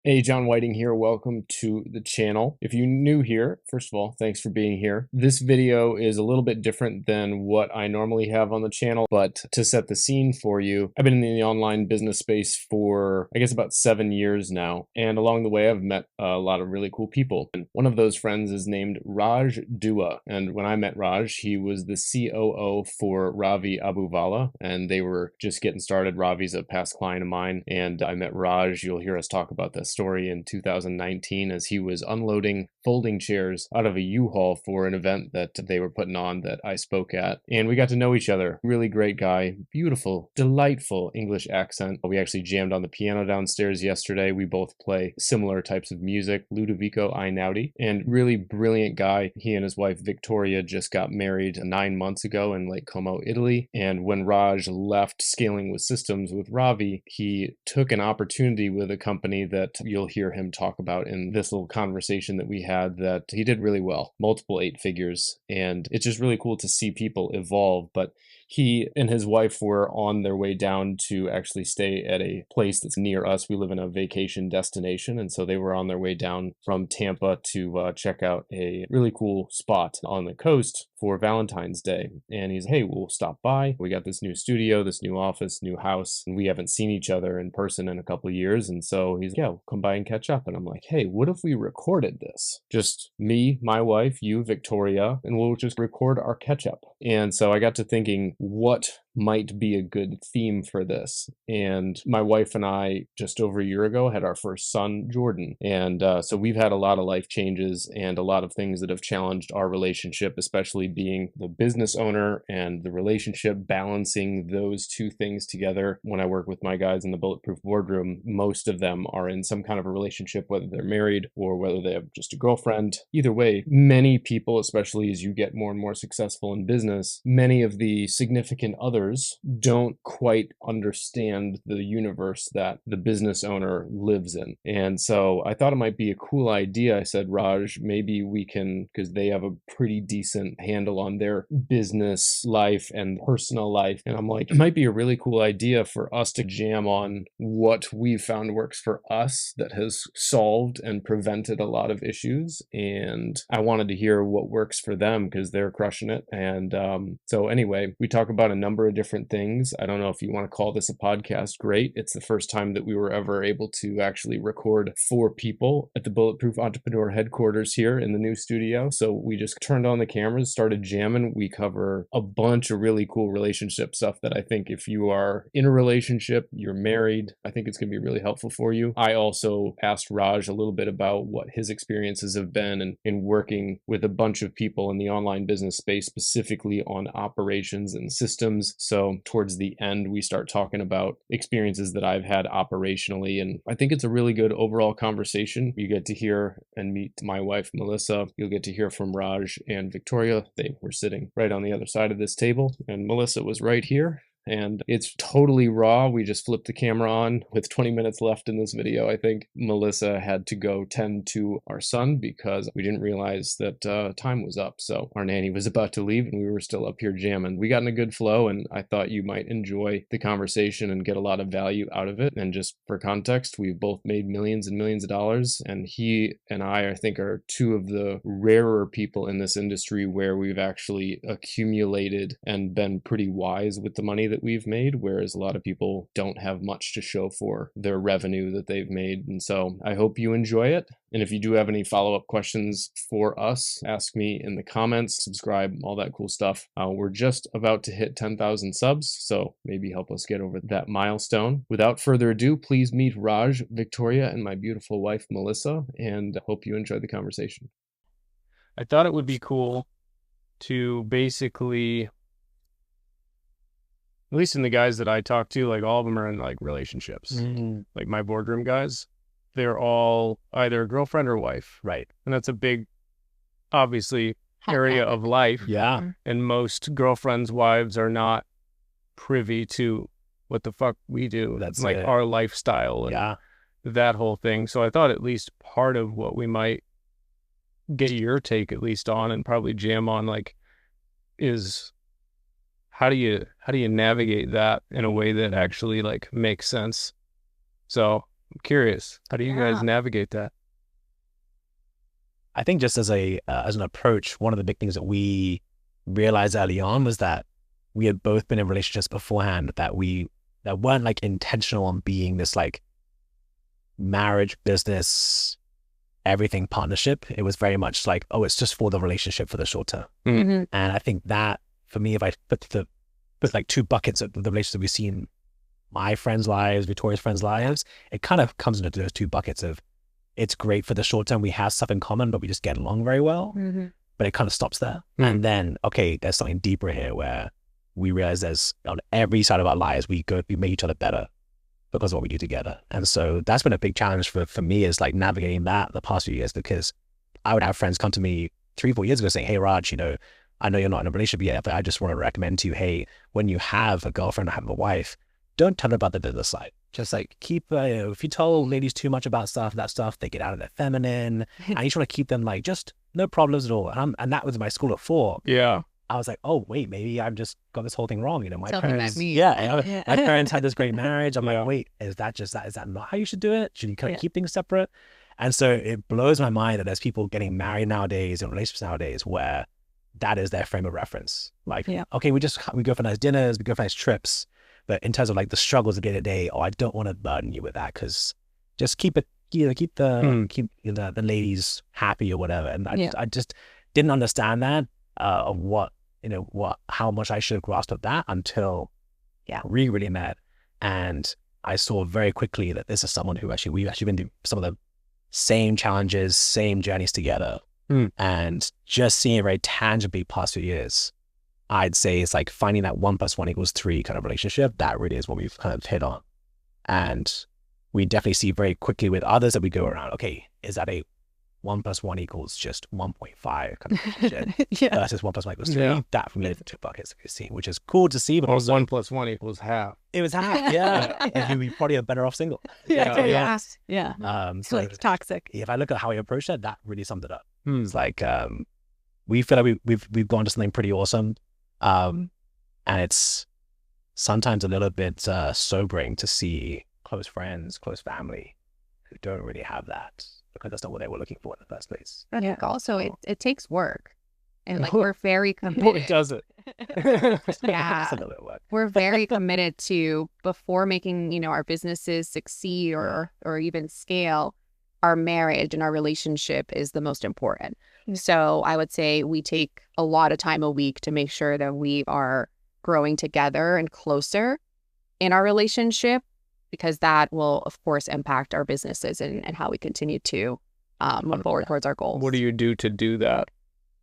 Hey, John Whiting here. Welcome to the channel. If you're new here, first of all, thanks for being here. This video is a little bit different than what I normally have on the channel, but to set the scene for you, I've been in the online business space for, I guess, about 7 years now. And along the way, I've met a lot of really cool people. And one of those friends is named Raj Dua. And when I met Raj, he was the COO for Ravi Abuvala, and they were just getting started. Ravi's a past client of mine, and I met Raj. You'll hear us talk about this story in 2019 as he was unloading folding chairs out of a U-Haul for an event that they were putting on that I spoke at. And we got to know each other. Really great guy, beautiful, delightful English accent. We actually jammed on the piano downstairs yesterday. We both play similar types of music, Ludovico Einaudi, and really brilliant guy. He and his wife Victoria just got married 9 months ago in Lake Como, Italy. And when Raj left Scaling with Systems with Ravi, he took an opportunity with a company that you'll hear him talk about in this little conversation that we had that he did really well, multiple 8 figures. And it's just really cool to see people evolve. But he and his wife were on their way down to actually stay at a place that's near us. We live in a vacation destination, and so they were on their way down from Tampa to check out a really cool spot on the coast for Valentine's Day. And he's, hey, we'll stop by. We got this new studio, this new office, new house, and we haven't seen each other in person in a couple of years. And so he's, yeah, we'll come by and catch up. And I'm like, hey, what if we recorded this? Just me, my wife, you, Victoria, and we'll just record our catch up. And so I got to thinking, what might be a good theme for this? And my wife and I, just over a year ago, had our first son, Jordan. And so we've had a lot of life changes and a lot of things that have challenged our relationship, especially being the business owner and the relationship, balancing those two things together. When I work with my guys in the Bulletproof Boardroom, most of them are in some kind of a relationship, whether they're married or whether they have just a girlfriend. Either way, many people, especially as you get more and more successful in business, many of the significant others don't quite understand the universe that the business owner lives in. And so I thought it might be a cool idea. I said, Raj, maybe we can, because they have a pretty decent handle on their business life and personal life. And I'm like, it might be a really cool idea for us to jam on what we've found works for us that has solved and prevented a lot of issues. And I wanted to hear what works for them because they're crushing it. And so anyway, we talk about a number of different things. I don't know if you want to call this a podcast. Great. It's the first time that we were ever able to actually record 4 people at the Bulletproof Entrepreneur headquarters here in the new studio. So we just turned on the cameras, started jamming. We cover a bunch of really cool relationship stuff that I think if you are in a relationship, you're married, I think it's going to be really helpful for you. I also asked Raj a little bit about what his experiences have been in working with a bunch of people in the online business space, specifically on operations and systems. So towards the end, we start talking about experiences that I've had operationally. And I think it's a really good overall conversation. You get to hear and meet my wife, Melissa. You'll get to hear from Raj and Victoria. They were sitting right on the other side of this table, and Melissa was right here. And it's totally raw. We just flipped the camera on with 20 minutes left in this video. I think Melissa had to go tend to our son because we didn't realize that time was up. So our nanny was about to leave and we were still up here jamming. We got in a good flow and I thought you might enjoy the conversation and get a lot of value out of it. And just for context, we've both made millions and millions of dollars. And he and I think, are 2 of the rarer people in this industry where we've actually accumulated and been pretty wise with the money that we've made, whereas a lot of people don't have much to show for their revenue that they've made. And so I hope you enjoy it. And if you do have any follow-up questions for us, ask me in the comments, subscribe, all that cool stuff. We're just about to hit 10,000 subs, so maybe help us get over that milestone. Without further ado, please meet Raj, Victoria, and my beautiful wife, Melissa, and hope you enjoy the conversation. I thought it would be cool to basically, at least in the guys that I talk to, like all of them are in like relationships. Like my boardroom guys, they're all either girlfriend or wife. Right. And that's a big, obviously, area of life. Yeah. And most girlfriends' wives are not privy to what the fuck we do. That's like our lifestyle and that whole thing. So I thought at least part of what we might get your take at least on and probably jam on like is how do you navigate that in a way that actually like makes sense? So I'm curious. How do you guys navigate that? I think just as an approach, one of the big things that we realized early on was that we had both been in relationships beforehand that weren't like intentional on being this like marriage, business, everything partnership. It was very much like, oh, it's just for the relationship for the short term. Mm-hmm. And I think that for me, if I put like two buckets of the relationships we've seen, my friends' lives, Victoria's friends' lives, it kind of comes into those two buckets of, it's great for the short term. We have stuff in common, but we just get along very well. Mm-hmm. But it kind of stops there. Mm-hmm. And then, okay, there's something deeper here where we realize there's on every side of our lives, we make each other better because of what we do together. And so that's been a big challenge for me, is like navigating that the past few years, because I would have friends come to me 3-4 years ago saying, hey, Raj, I know you're not in a relationship yet, but I just want to recommend to you, hey, when you have a girlfriend or have a wife, don't tell her about the business side. Just like keep, if you tell ladies too much about that stuff, they get out of their feminine, and you just want to keep them like, just no problems at all. And that was my school at 4. Yeah. I was like, oh, wait, maybe I've just got this whole thing wrong. My parents, my parents had this great marriage. I'm like, wait, is that not how you should do it? Should you kind of keep things separate? And so it blows my mind that there's people getting married nowadays, in relationships nowadays, where that is their frame of reference. Like, okay, we go for nice dinners, we go for nice trips. But in terms of like the struggles of day-to-day, I don't want to burden you with that, because just keep the ladies happy or whatever. And I just didn't understand that of how much I should have grasped of that until we really met. And I saw very quickly that this is someone who we've actually been through some of the same challenges, same journeys together. And just seeing it very tangibly past few years, I'd say it's like finding that 1 + 1 = 3 kind of relationship. That really is what we've kind of hit on. And we definitely see very quickly with others that we go around, okay, is that a 1 + 1 = just 1.5 kind of relationship versus 1 + 1 = 3? Yeah. That from the two buckets we see, which is cool to see. But Or also, 1 + 1 = half. it was half, and you'd be probably a better off single. So So it's toxic. if I look at how we approach that really summed it up. It's like we feel like we've gone to something pretty awesome. And it's sometimes a little bit sobering to see close friends, close family who don't really have that, because that's not what they were looking for in the first place. I think also it takes work, and like we're very committed. Boy, does it. It's a little bit of work. We're very committed to, before making our businesses succeed or even scale, our marriage and our relationship is the most important. So I would say we take a lot of time a week to make sure that we are growing together and closer in our relationship, because that will, of course, impact our businesses and how we continue to move forward towards our goals. What do you do to do that?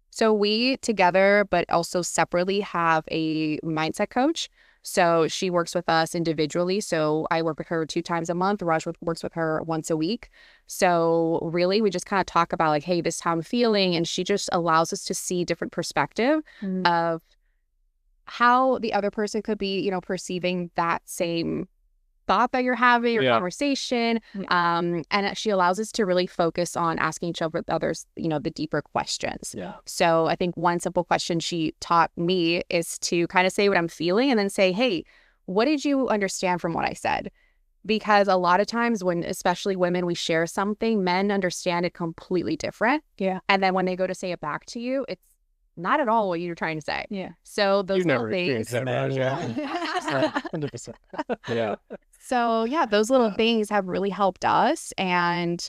So we together, but also separately, have a mindset coach. So she works with us individually. So I work with her 2 times a month. Raj works with her once a week. So really, we just kind of talk about like, hey, this is how I'm feeling. And she just allows us to see different perspective of how the other person could be, perceiving that same thought that you're having, or conversation. And she allows us to really focus on asking each others, the deeper questions. So I think one simple question she taught me is to kind of say what I'm feeling, and then say, hey, what did you understand from what I said? Because a lot of times when, especially women, we share something, men understand it completely different. And then when they go to say it back to you, it's not at all what you're trying to say. So those little things. That, right? 100%. Yeah. So those little things have really helped us. And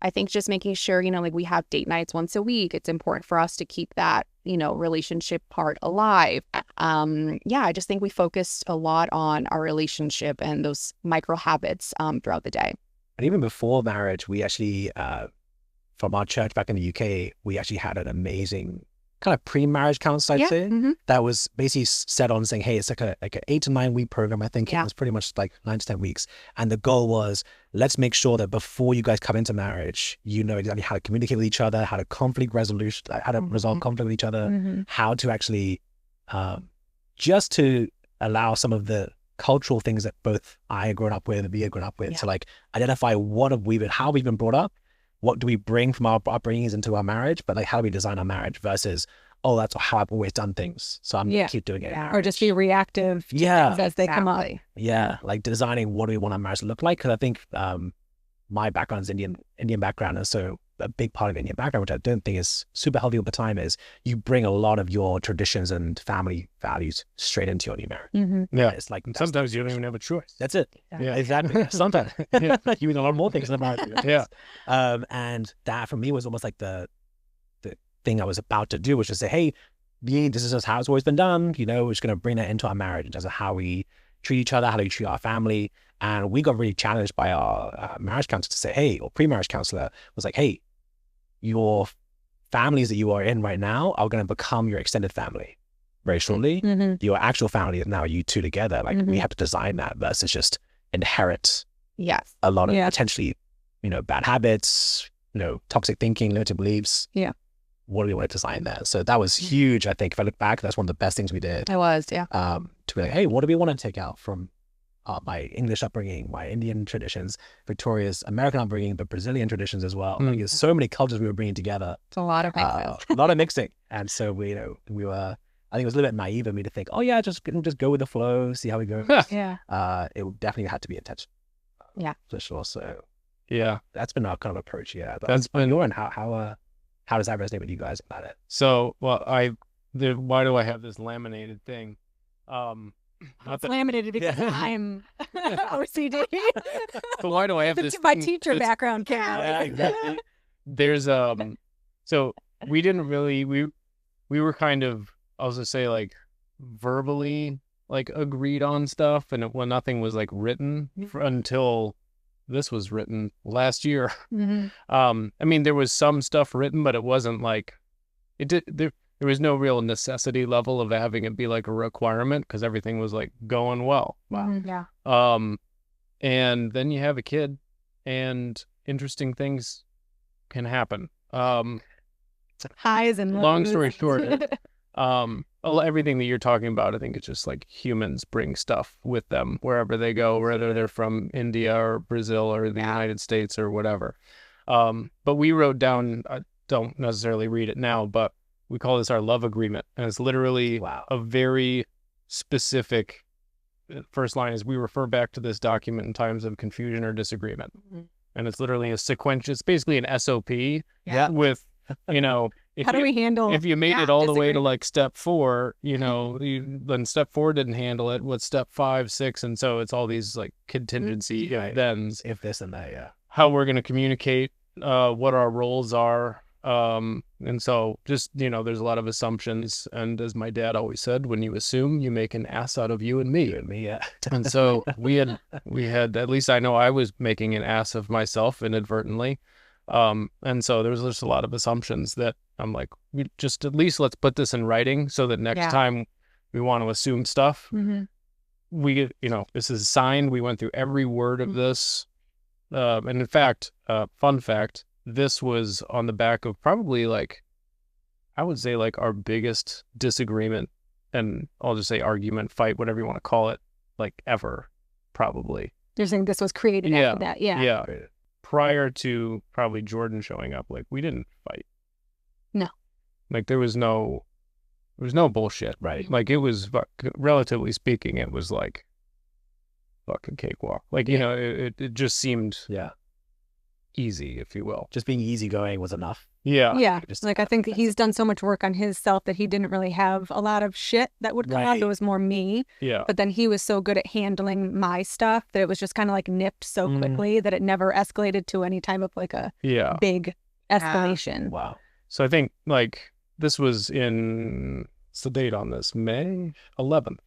I think just making sure, like we have date nights once a week. It's important for us to keep that, relationship part alive. I just think we focus a lot on our relationship and those micro habits throughout the day. And even before marriage, we actually, from our church back in the UK, we actually had an amazing kind of pre-marriage counsel, I'd say, that was basically set on saying, hey, it's like an 8 to 9 week program. I think it was pretty much like 9 to 10 weeks. And the goal was, let's make sure that before you guys come into marriage, you know exactly how to communicate with each other, how to resolve conflict with each other, how to actually, just to allow some of the cultural things that both I had grown up with and we had grown up with, to like identify how we've been brought up. What do we bring from our upbringings into our marriage? But like, how do we design our marriage versus, oh, that's how I've always done things, so I'm gonna keep doing it. Or just be reactive to things as they come up. Like designing what do we want our marriage to look like? Because I think my background is Indian background. And so a big part of Indian background, which I don't think is super healthy all the time, is you bring a lot of your traditions and family values straight into your new marriage. Yeah. It's like, sometimes you don't even have a choice. That's it. Yeah. Exactly. Sometimes you need a lot more things in a marriage. Yeah. And that for me was almost like the thing I was about to do, was just say, hey, this is just how it's always been done. You know, we're just going to bring that into our marriage in terms of how we treat each other, how do we treat our family. And we got really challenged by our marriage counselor to say, hey, or pre-marriage counselor was like, hey, your families that you are in right now are going to become your extended family very shortly. Your actual family is now you two together. Like we have to design that versus just inherit a lot of potentially, you know, bad habits, you know, toxic thinking, limited beliefs. Yeah. What do we want to design there? So that was huge. I think if I look back, that's one of the best things we did. It was, yeah. To be like, hey, what do we want to take out from my English upbringing, my Indian traditions, Victoria's American upbringing, but Brazilian traditions as well. Like, there's so many cultures we were bringing together. It's a lot of mixing. A lot of mixing. And so we were, I think it was a little bit naive of me to think, oh yeah, just go with the flow, see how we go. Yeah. It definitely had to be intentional. Yeah. For sure. So yeah, that's been our kind of approach. Yeah. That's been your, and how does that resonate with you guys about it? So, well, why do I have this laminated thing? It's laminated because I'm OCD. But why do I have this? My teacher background came out. Yeah, exactly. There's so we didn't really we were kind of, I'll just say, like verbally like agreed on stuff, and nothing was like written until this was written last year. I mean, there was some stuff written, but it wasn't like there was no real necessity level of having it be like a requirement because everything was like going well. Wow. Yeah. And then you have a kid and interesting things can happen. Highs and lows. Long story short, everything that you're talking about, I think it's just like humans bring stuff with them wherever they go, whether they're from India or Brazil or the United States or whatever. But we wrote down, I don't necessarily read it now, but we call this our love agreement. And it's literally a very specific, first line is, we refer back to this document in times of confusion or disagreement. And it's literally a sequential, it's basically an SOP with, you know, how do we handle if you made it all the way to like step 4, you know, then step 4 didn't handle it. What's step 5, 6? And so it's all these like contingency thens. If this and that, how we're going to communicate, what our roles are. And so just, you know, there's a lot of assumptions. And as my dad always said, when you assume, you make an ass out of you and me. And so we had, at least I know I was making an ass of myself inadvertently. And so there was just a lot of assumptions that I'm like, just at least let's put this in writing so that next time we want to assume stuff, we, you know, this is signed. We went through every word of this. And in fact, fun fact, this was on the back of probably like, I would say like our biggest disagreement, and I'll just say argument, fight, whatever you want to call it, like ever, probably. You're saying this was created after that? Yeah. Prior to probably Jordan showing up, like we didn't fight. No. Like there was no bullshit. Right. Like it was, relatively speaking, it was like fucking cakewalk. Like, you know, it just seemed easy, if you will. Just being easygoing was enough. Yeah. Like I think he's done so much work on his self that he didn't really have a lot of shit that would come out. It was more me. Yeah. But then he was so good at handling my stuff that it was just kind of like nipped so quickly that it never escalated to any type of like a big escalation. Wow. So I think like this was what's the date on this? May 11th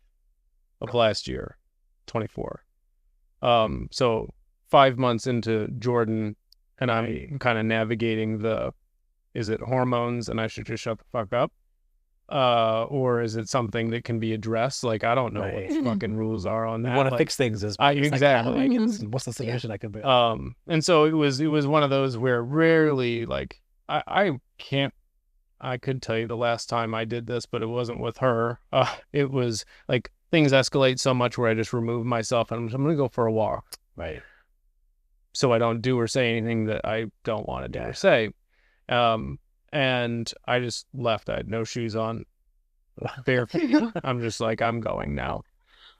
of last year, 24. So 5 months into Jordan, and I'm kind of navigating is it hormones and I should just shut the fuck up? Or is it something that can be addressed? Like, I don't know what the fucking rules are on that. You want to fix things exactly. What's the solution I could be? And so it was one of those where rarely, like, I could tell you the last time I did this, but it wasn't with her. It was like things escalate so much where I just remove myself and I'm going to go for a walk. Right. So I don't do or say anything that I don't want to do or say. And I just left. I had no shoes on, bare feet. I'm just like, I'm going now.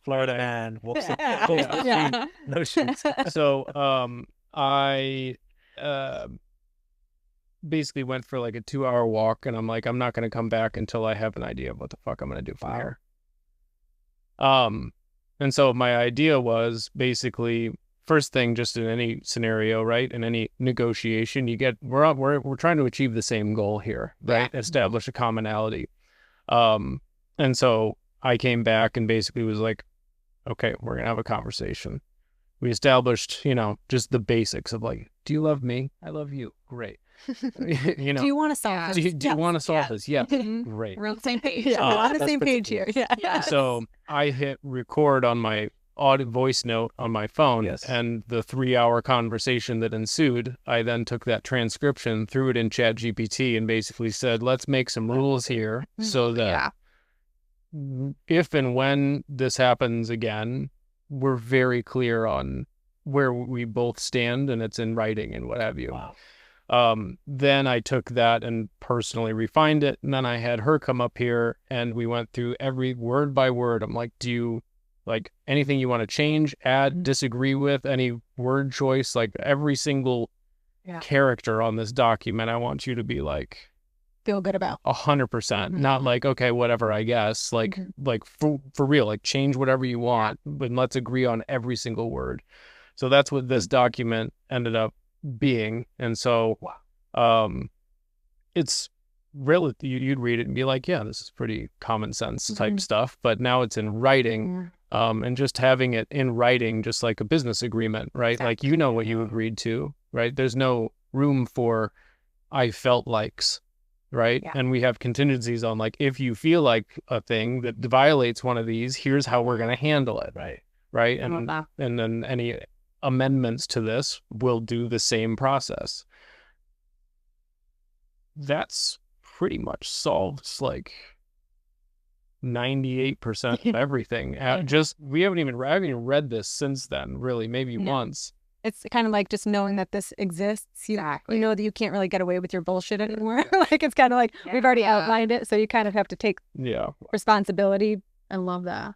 Florida man walks Yeah. no shoes. So I basically went for like a 2-hour walk, and I'm like, I'm not going to come back until I have an idea of what the fuck I'm going to do from here. And so my idea was basically, first thing, just in any scenario, right? In any negotiation, we're trying to achieve the same goal here, right? Yeah. Establish a commonality. And so I came back and basically was like, okay, we're going to have a conversation. We established, just the basics of like, do you love me? I love you. Great. Do you want to solve this? Do you want to solve this? Yes. Great. We're on the same page. We're on the same page here. Yeah. So I hit record on my audio voice note on my phone, and the 3-hour conversation that ensued, I then took that transcription, threw it in ChatGPT, and basically said, let's make some rules here so that if and when this happens again, we're very clear on where we both stand, and it's in writing and what have you. Wow. Then I took that and personally refined it, and then I had her come up here, and we went through every word by word. I'm like, do you like anything you want to change, add, disagree with, any word choice, like every single character on this document, I want you to be like, feel good about 100%, not like, okay, whatever, I guess, like for real, like change whatever you want, but let's agree on every single word. So that's what this document ended up being. And so it's really, you'd read it and be like, yeah, this is pretty common sense type stuff, but now it's in writing. And just having it in writing, just like a business agreement, right? Exactly. Like, what you agreed to, right? There's no room for I felt likes, right? And we have contingencies on like, if you feel like a thing that violates one of these, here's how we're going to handle it, right? And then any amendments to this will do the same process. That's pretty much solves like 98% of everything. I haven't even read this since then, really, maybe once. It's kind of like just knowing that this exists. You know that you can't really get away with your bullshit anymore. Like it's kind of like we've already outlined it, so you kind of have to take responsibility. I love that.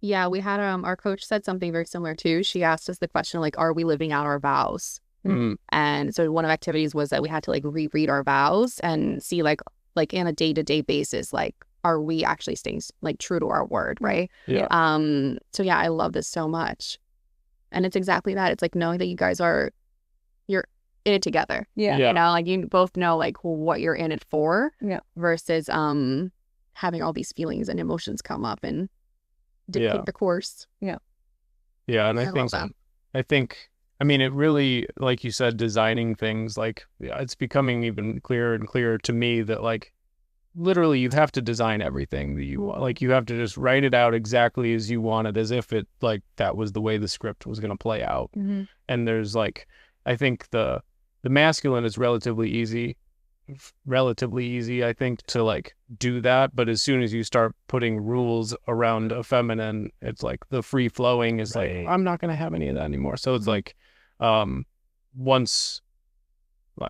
Yeah, we had our coach said something very similar too. She asked us the question like, are we living out our vows? And so one of the activities was that we had to like reread our vows and see like in a day-to-day basis, like, are we actually staying like true to our word, right? Yeah. So yeah, I love this so much. And it's exactly that. It's like knowing that you guys you're in it together. Yeah. Like you both know like what you're in it for. Yeah. Versus having all these feelings and emotions come up and dictate the course. Yeah. Yeah, and I think I mean, it really, like you said, designing things, like, it's becoming even clearer and clearer to me that, like, literally you have to design everything that you want. Like, you have to just write it out exactly as you want it, as if it, like, that was the way the script was going to play out. And there's, like, I think the masculine is relatively easy, I think, to, like, do that. But as soon as you start putting rules around a feminine, it's like the free flowing is like, I'm not going to have any of that anymore. So it's like, once,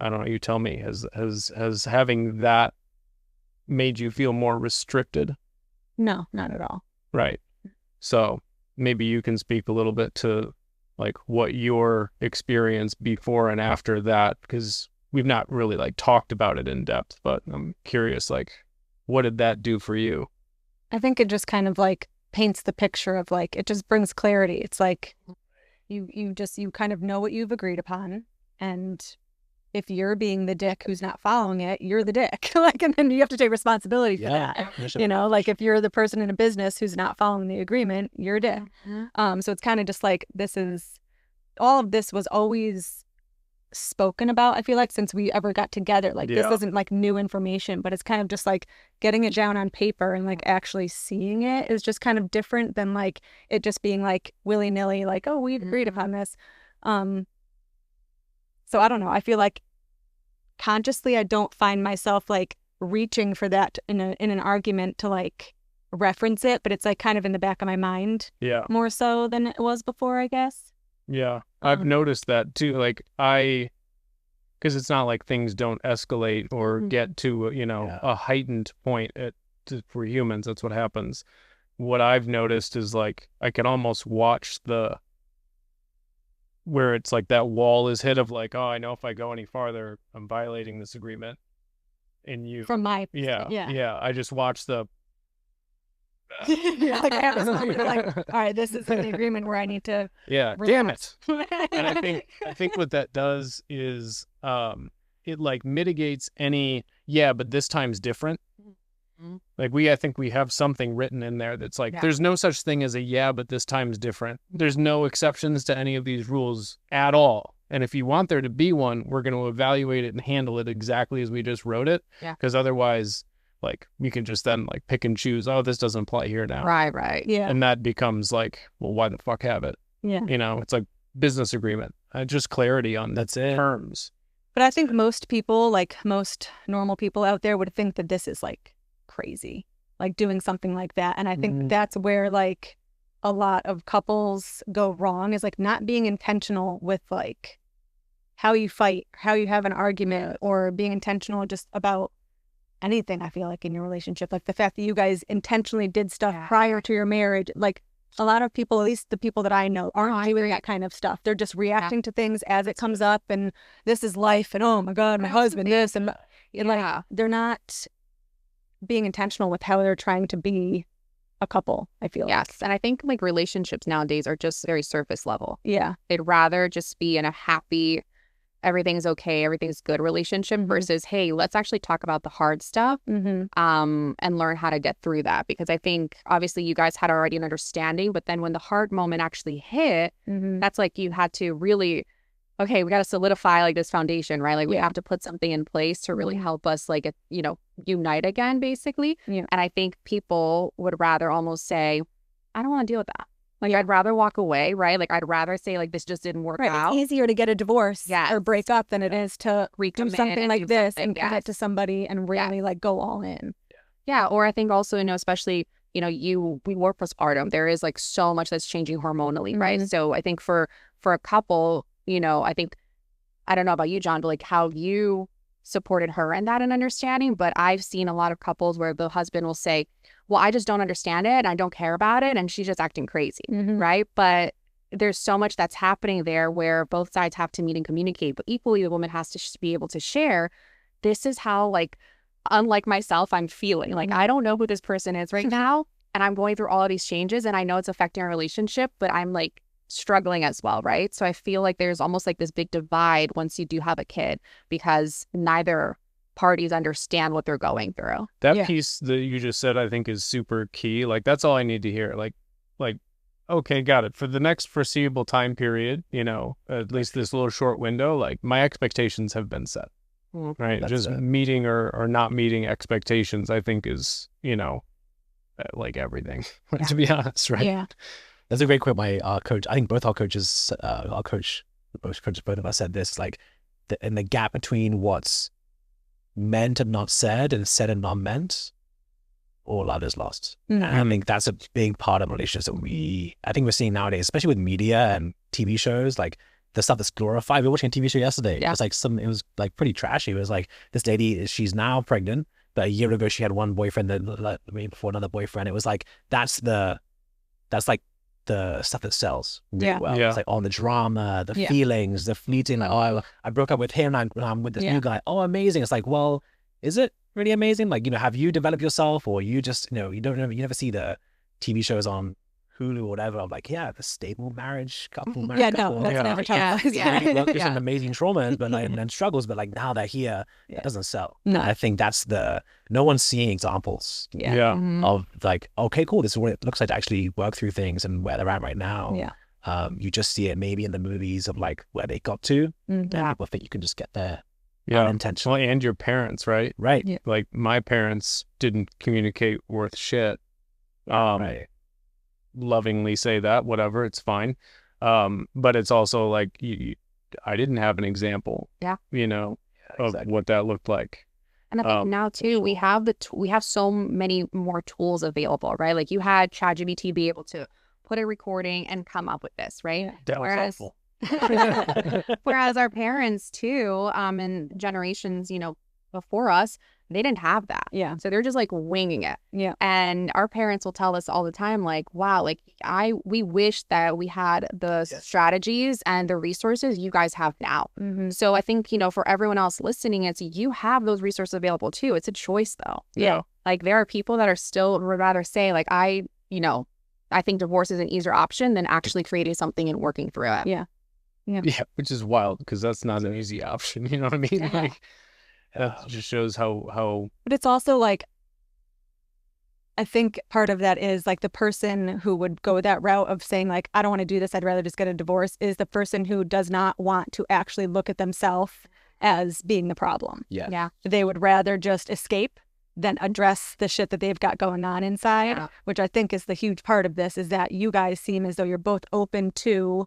I don't know, you tell me, has having that made you feel more restricted? No, not at all. Right. So maybe you can speak a little bit to, like, what your experience before and after that, because we've not really, like, talked about it in depth, but I'm curious, like, what did that do for you? I think it just kind of, like, paints the picture of, like, it just brings clarity. It's like you kind of know what you've agreed upon, and if you're being the dick who's not following it, you're the dick. Like, and then you have to take responsibility for that. You know, like, if you're the person in a business who's not following the agreement, you're a dick. So it's kind of just like, all of this was always spoken about, I feel like, since we ever got together. Like, this isn't like new information, but it's kind of just like getting it down on paper and like actually seeing it is just kind of different than like it just being like willy-nilly, like, oh, we agreed upon this. So I don't know, I feel like consciously I don't find myself like reaching for that in an argument to like reference it, but it's like kind of in the back of my mind more so than it was before, I guess. Yeah, I've noticed that too. Like, because it's not like things don't escalate or get to, a heightened point for humans. That's what happens. What I've noticed is, like, I can almost watch the where it's like that wall is hit of like, oh, I know if I go any farther, I'm violating this agreement. And you, From my yeah. I just watched the. like, I have this moment of like, all right, this is the agreement where I need to. Yeah, damn it. And I think what that does is it like mitigates any, but this time's different. Like I think we have something written in there that's like, there's no such thing as a but this time's different. There's no exceptions to any of these rules at all. And if you want there to be one, we're going to evaluate it and handle it exactly as we just wrote it. Yeah. Because otherwise, like, you can just then like pick and choose, oh, this doesn't apply here now. Right. Yeah. And that becomes like, well, why the fuck have it? Yeah. You know, it's like business agreement. Just clarity on That's it. terms. But I think most people, like most normal people out there, would think that this is like crazy, like doing something like that. And I think that's where like a lot of couples go wrong, is like not being intentional with like how you fight, how you have an argument, or being intentional just about anything. I feel like in your relationship, like the fact that you guys intentionally did stuff prior to your marriage, like a lot of people, at least the people that I know, aren't doing that kind of stuff. They're just reacting to things as it comes up, and this is life, and oh my God, my husband, this, and like they're not being intentional with how they're trying to be a couple, I feel like. Yes. And I think like relationships nowadays are just very surface level. Yeah. They'd rather just be in a happy, everything's okay, everything's good relationship versus, hey, let's actually talk about the hard stuff and learn how to get through that. Because I think obviously you guys had already an understanding, but then when the hard moment actually hit, that's like you had to really, okay, we got to solidify like this foundation, right? Like we have to put something in place to really help us like, you know, unite again, basically. Yeah. And I think people would rather almost say, I don't want to deal with that. Like, I'd rather walk away, right? Like, I'd rather say, like, this just didn't work out. It's easier to get a divorce or break up than it is to do something like this and commit to somebody and really, like, go all in. Yeah, or I think also, you know, especially, you know, we work postpartum. There is, like, so much that's changing hormonally, right? So I think for a couple, you know, I think, I don't know about you, John, but, like, how you supported her in that and understanding. But I've seen a lot of couples where the husband will say, well, I just don't understand it. I don't care about it. And she's just acting crazy. Right. But there's so much that's happening there where both sides have to meet and communicate. But equally, the woman has to be able to share, this is how, like, unlike myself, I'm feeling. Like, I don't know who this person is right now. And I'm going through all of these changes. And I know it's affecting our relationship, but I'm like struggling as well. Right. So I feel like there's almost like this big divide once you do have a kid, because neither parties understand what they're going through. That piece that you just said, I think, is super key. Like, that's all I need to hear. Like, okay, got it. For the next foreseeable time period, you know, at least this little short window, like, my expectations have been set. Right. That's just meeting or not meeting expectations, I think, is, you know, like everything, to be honest. Right. Yeah. That's a great quote by our coach. I think both our coaches, both of us said this, like, in the gap between what's meant and not said and said and not meant, all love is lost. And I think that's a big part of relationships that I think we're seeing nowadays, especially with media and TV shows, like the stuff that's glorified. We were watching a TV show yesterday. It was like it was like pretty trashy. It was like, this lady, she's now pregnant, but a year ago she had one boyfriend, before another boyfriend. It was like, that's like the stuff that sells really well. It's like all the drama, the feelings, the fleeting, like, oh, I broke up with him and I'm with this new guy. Oh, amazing. It's like, well, is it really amazing? Like, you know, have you developed yourself, or you just, you know, you never see the TV shows on Hulu or whatever. I'm like, the stable marriage couple. That's never tough. There's some amazing traumas, but like, and struggles, but like now they're here, it doesn't sell. No, I think that's no one's seeing examples. Of like, okay, cool, this is what it looks like to actually work through things and where they're at right now. You just see it maybe in the movies of like where they got to. And people think you can just get there. Unintentionally. Well, and your parents, right? Right. Like, my parents didn't communicate worth shit. Lovingly say that, whatever, it's fine. But it's also like, I didn't have an example, you know, of what that looked like. And I think now too, we have so many more tools available, right? Like, you had ChatGPT be able to put a recording and come up with this, right? That was helpful. Whereas our parents too, and generations, you know, before us, They didn't have that. Yeah. So they're just like winging it. Yeah. And our parents will tell us all the time, like, wow, like we wish that we had the strategies and the resources you guys have now. So I think, you know, for everyone else listening, it's you have those resources available too. It's a choice though. Yeah. Like there are people that are still would rather say like, I think divorce is an easier option than actually creating something and working through it. Yeah. Yeah, which is wild because that's not an easy option. You know what I mean? Like that just shows how. But it's also like, I think part of that is like the person who would go that route of saying like, I don't want to do this, I'd rather just get a divorce, is the person who does not want to actually look at themselves as being the problem. Yeah. They would rather just escape than address the shit that they've got going on inside, which I think is the huge part of this, is that you guys seem as though you're both open to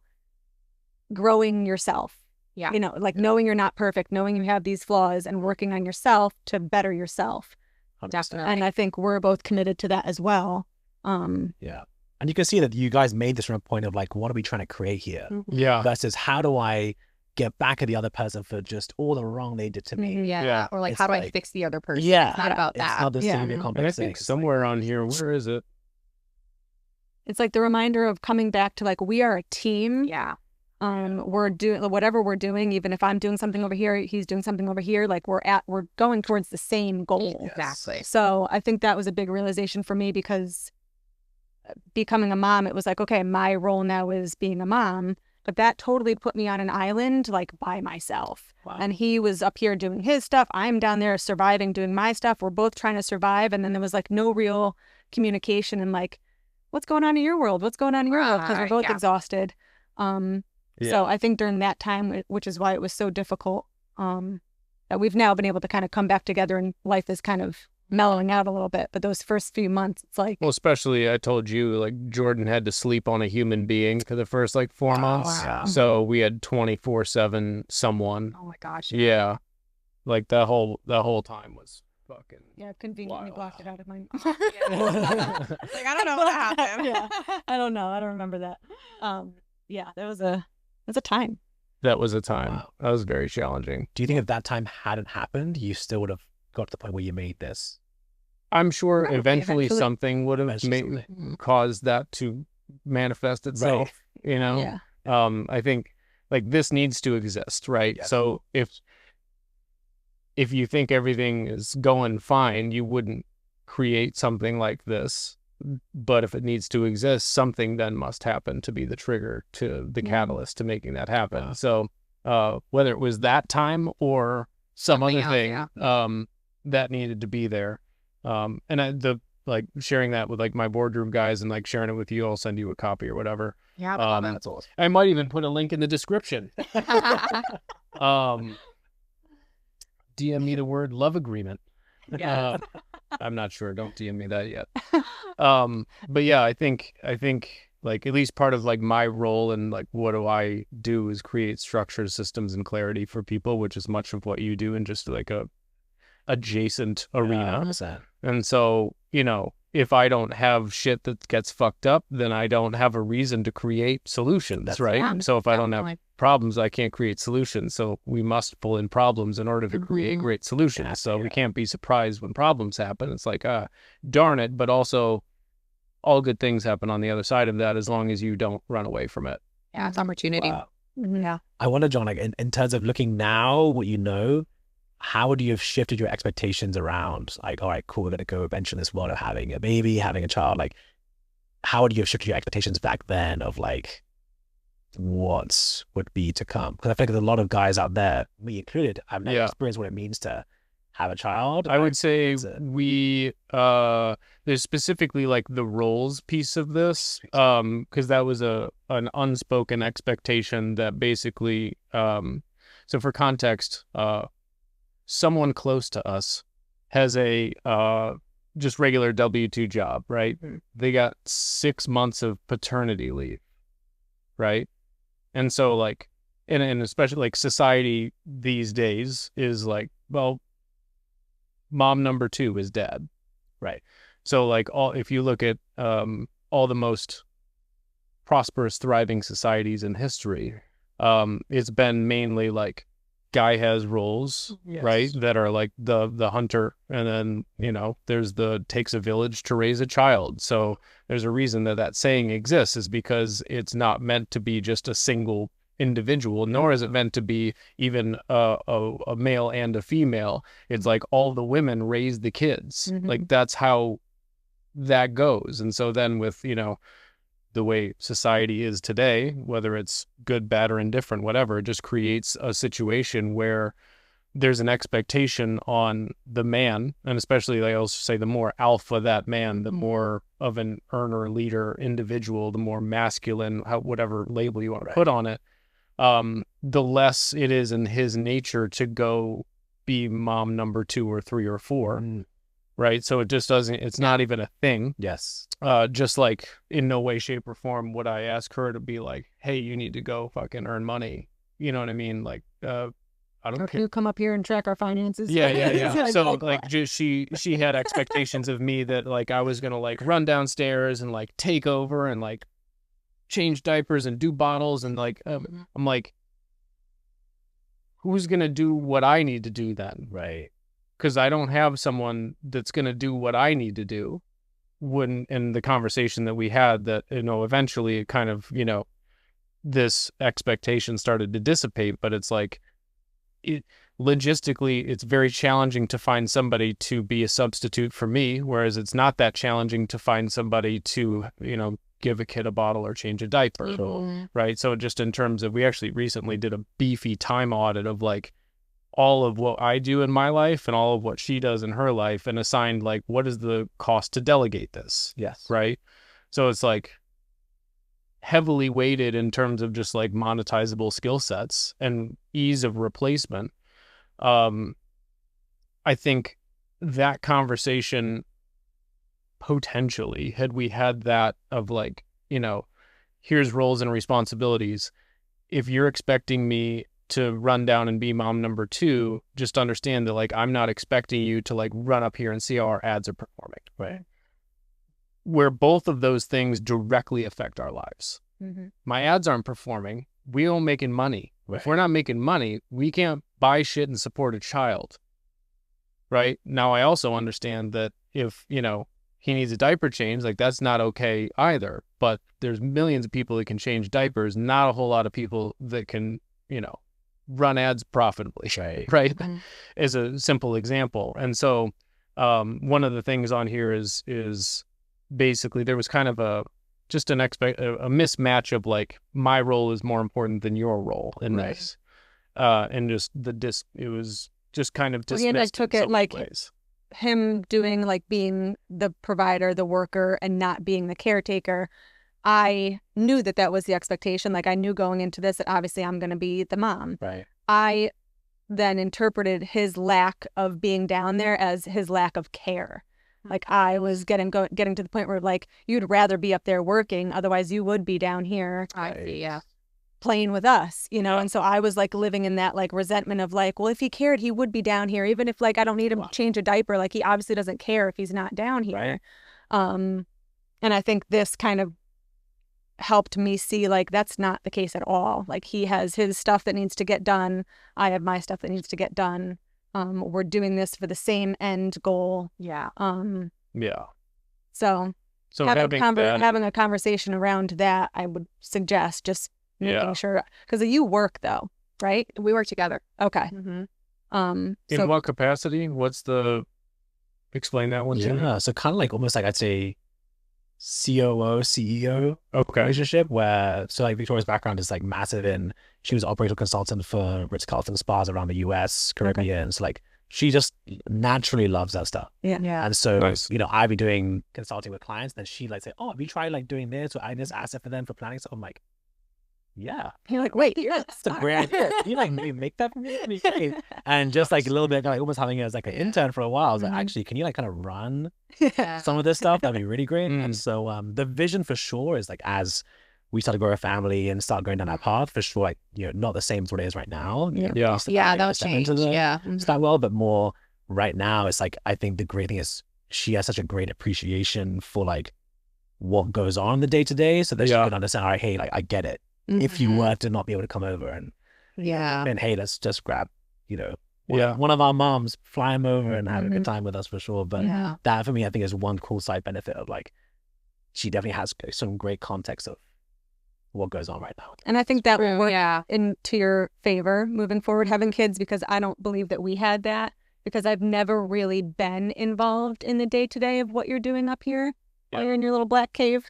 growing yourself. Yeah. You know, like knowing you're not perfect, knowing you have these flaws and working on yourself to better yourself. 100%. Definitely. And I think we're both committed to that as well. Yeah. And you can see that you guys made this from a point of like, what are we trying to create here? Yeah. Versus how do I get back at the other person for just all the wrong they did to me? Yeah. Or like, It's how do I like- fix the other person? Yeah. It's not about It's that. not this thing to be a And I complex thing. think somewhere on here, where is it? It's like the reminder of coming back to like, we are a team. Yeah. We're doing whatever we're doing, even if I'm doing something over here, he's doing something over here, like we're going towards the same goal. Exactly. So I think that was a big realization for me, because becoming a mom, it was like, okay, my role now is being a mom, but that totally put me on an island like by myself. Wow. And he was up here doing his stuff, I'm down there surviving, doing my stuff. We're both trying to survive, and then there was like no real communication and like, what's going on in your world? What's going on in your world? Because we're both exhausted. So I think during that time, which is why it was so difficult, that we've now been able to kind of come back together and life is kind of mellowing out a little bit. But those first few months, it's like, Well, especially I told you, like Jordan had to sleep on a human being for the first like 4 months. Wow. So we had 24/7 someone. Oh my gosh. Yeah. Like that whole time was fucking. yeah, conveniently Wow. blocked it out of my. Like, I don't know what happened. Yeah, I don't know. I don't remember that. Yeah, that was a time. That was a time. Wow. That was very challenging. Do you think if that time hadn't happened, you still would have got to the point where you made this? I'm sure Probably eventually eventually. something would have Eventually caused that to manifest itself. You know. Yeah. I think like this needs to exist, right? Yes. So if you think everything is going fine, you wouldn't create something like this. But if it needs to exist, something then must happen to be the trigger, to the catalyst to making that happen. Wow. So whether it was that time or some Something other else, thing, that needed to be there. And like sharing that with like my boardroom guys and like sharing it with you, I'll send you a copy or whatever. Yeah. That's awesome. I might even put a link in the description. DM me the word love agreement. Yeah. I'm not sure. Don't DM me that yet. But yeah, I think like at least part of like my role and like what do I do is create structures, systems, and clarity for people, which is much of what you do in just like a adjacent arena. 100%. And so, you know, if I don't have shit that gets fucked up, then I don't have a reason to create solutions, That's- right? Yeah, So if I don't have definitely. problems, I can't create solutions. So we must pull in problems in order to create great solutions. Yeah, So we yeah. can't be surprised when problems happen. It's like, darn it. But also all good things happen on the other side of that as long as you don't run away from it. Yeah. It's opportunity. Wow. Yeah. I wonder, John, like in terms of looking now, what you know, how would you have shifted your expectations around? Like, all right, cool, we're going to go venture in this world of having a baby, having a child. Like, how would you have shifted your expectations back then of like what would be to come? Because I think there's a lot of guys out there, me included, I've never Yeah. experienced what it means to have a child. I would say it's a- there's specifically like the roles piece of this, because that was an unspoken expectation that basically, so for context, someone close to us has a just regular W-2 job, right? They got 6 months of paternity leave, right? And so like, and especially like society these days is like, well, mom number 2 is dead, right? So like if you look at all the most prosperous, thriving societies in history, it's been mainly like guy has roles, right, that are like the hunter, and then, you know, there's the takes a village to raise a child. So there's a reason that that saying exists, is because it's not meant to be just a single individual, nor is it meant to be even a male and a female. It's like all the women raise the kids. Like that's how that goes. And so then with, you know, the way society is today, whether it's good, bad, or indifferent, whatever, it just creates a situation where there's an expectation on the man, and especially, like I also say, the more alpha that man, the more of an earner, leader, individual, the more masculine, whatever label you want to put on it, the less it is in his nature to go be mom number 2 or 3 or 4. Right. So it just doesn't, it's not even a thing. Yes. Just like in no way, shape, or form would I ask her to be like, hey, you need to go fucking earn money. You know what I mean? Like, I don't care. You come up here and track our finances. Yeah. So like just she had expectations of me that like I was gonna like run downstairs and like take over and like change diapers and do bottles and like I'm like, who's gonna do what I need to do then? Right. Because I don't have someone that's going to do what I need to do. When in the conversation that we had, that, you know, eventually it kind of, you know, this expectation started to dissipate, but it's like, logistically, it's very challenging to find somebody to be a substitute for me, whereas it's not that challenging to find somebody to, you know, give a kid a bottle or change a diaper, right? So just in terms of, we actually recently did a beefy time audit of like, all of what I do in my life and all of what she does in her life, and assigned like, what is the cost to delegate this? Yes. Right. So it's like heavily weighted in terms of just like monetizable skill sets and ease of replacement. I think that conversation potentially, had we had that of like, you know, here's roles and responsibilities. If you're expecting me to run down and be mom number 2, just understand that like I'm not expecting you to like run up here and see how our ads are performing. Right. Where both of those things directly affect our lives. My ads aren't performing. We aren't making money. Right. If we're not making money, we can't buy shit and support a child. Right. Now I also understand that if, you know, he needs a diaper change, like that's not okay either. But there's millions of people that can change diapers, not a whole lot of people that can, you know, run ads profitably, right? Is a simple example. And so one of the things on here is basically there was kind of a mismatch of like, my role is more important than your role in this, and just it was just kind of dismissed. I took it like ways. Him doing like being the provider, the worker, and not being the caretaker. I knew that that was the expectation. Like I knew going into this that obviously I'm going to be the mom. Right. I then interpreted his lack of being down there as his lack of care. Like I was getting to the point where like you'd rather be up there working, otherwise you would be down here. I see, yeah. Playing with us, you know. And so I was like living in that like resentment of like, well, if he cared, he would be down here, even if like I don't need him to change a diaper. Like he obviously doesn't care if he's not down here. Right. And I think this kind of helped me see like that's not the case at all. Like he has his stuff that needs to get done. I have my stuff that needs to get done. We're doing this for the same end goal. Yeah. So having a conversation around that, I would suggest just making sure, because you work though, right? We work together. Okay. In what capacity? Explain that one to me. Yeah. So kind of like almost like I'd say COO, CEO relationship, where so like Victoria's background is like massive in, she was operational consultant for Ritz-Carlton spas around the US, Caribbean. So like she just naturally loves that stuff. Yeah. And so, you know, I'd be doing consulting with clients, then she'd like say, oh, have you tried like doing this, or I this asset for them for planning? So I'm like, yeah. You're like, wait, that's a great idea. Can you like maybe make that for me? And just like a little bit, like almost having it as like an intern for a while. I was like, actually, can you like kind of run some of this stuff? That'd be really great. And so the vision for sure is like, as we start to grow a family and start going down that path, for sure, like, you know, not the same as what it is right now. That would change. That well, but more right now, it's like, I think the great thing is she has such a great appreciation for like what goes on in the day to day, so that she can understand, all right, hey, like I get it. If you were to not be able to come over and hey, let's just grab you know, one of our moms fly him over and have a good time with us for sure. But that for me, I think is one cool side benefit of like, she definitely has some great context of what goes on right now. And I think that will work into your favor moving forward, having kids, because I don't believe that we had that, because I've never really been involved in the day-to-day of what you're doing up here while you're in your little black cave.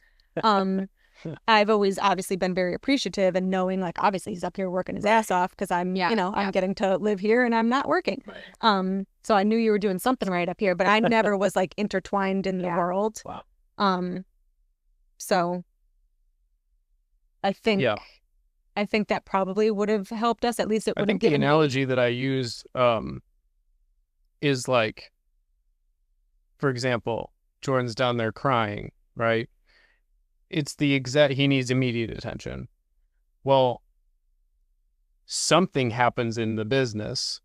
I've always obviously been very appreciative and knowing like, obviously he's up here working his ass off because I'm, you know, I'm getting to live here and I'm not working. Right. So I knew you were doing something right up here, but I never was like intertwined in the world. Wow. So I think that probably would have helped us. At least it would have given the analogy that I use is like, for example, Jordan's down there crying, right? It's the exact, he needs immediate attention. Well, something happens in the business.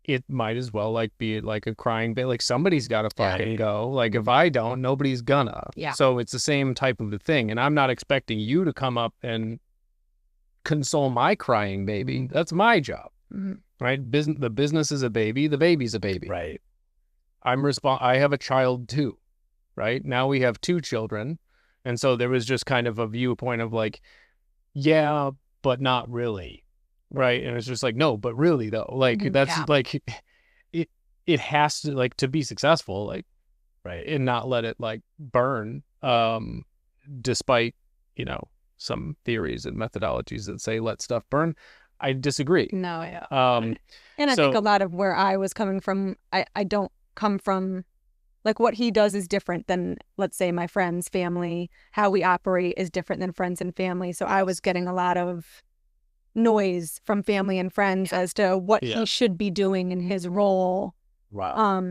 It might as well like be like a crying baby. Like somebody's got to fucking go. Like if I don't, nobody's gonna. Yeah. So it's the same type of a thing. And I'm not expecting you to come up and console my crying baby. That's my job, right? The business is a baby. The baby's a baby. Right. I have a child too, right? Now we have 2 children. And so there was just kind of a viewpoint of like, yeah, but not really. Right. And it's just like, no, but really though, like that's like, it has to like to be successful, like, right. And not let it like burn, despite, you know, some theories and methodologies that say let stuff burn. I disagree. No. Yeah. And I think a lot of where I was coming from, I don't come from, like what he does is different than, let's say, my friends' family. How we operate is different than friends and family. So I was getting a lot of noise from family and friends as to what he should be doing in his role. Wow.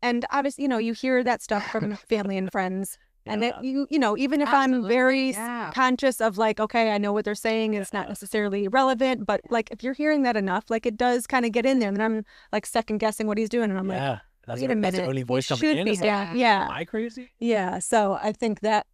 And obviously, you know, you hear that stuff from family and friends. And that you know, even if I'm very conscious of like, okay, I know what they're saying, it's not necessarily relevant, but like if you're hearing that enough, like it does kind of get in there. And then I'm like second guessing what he's doing. And I'm like, wait a minute. That's the only voice coming in. Am I crazy? Yeah. So I think that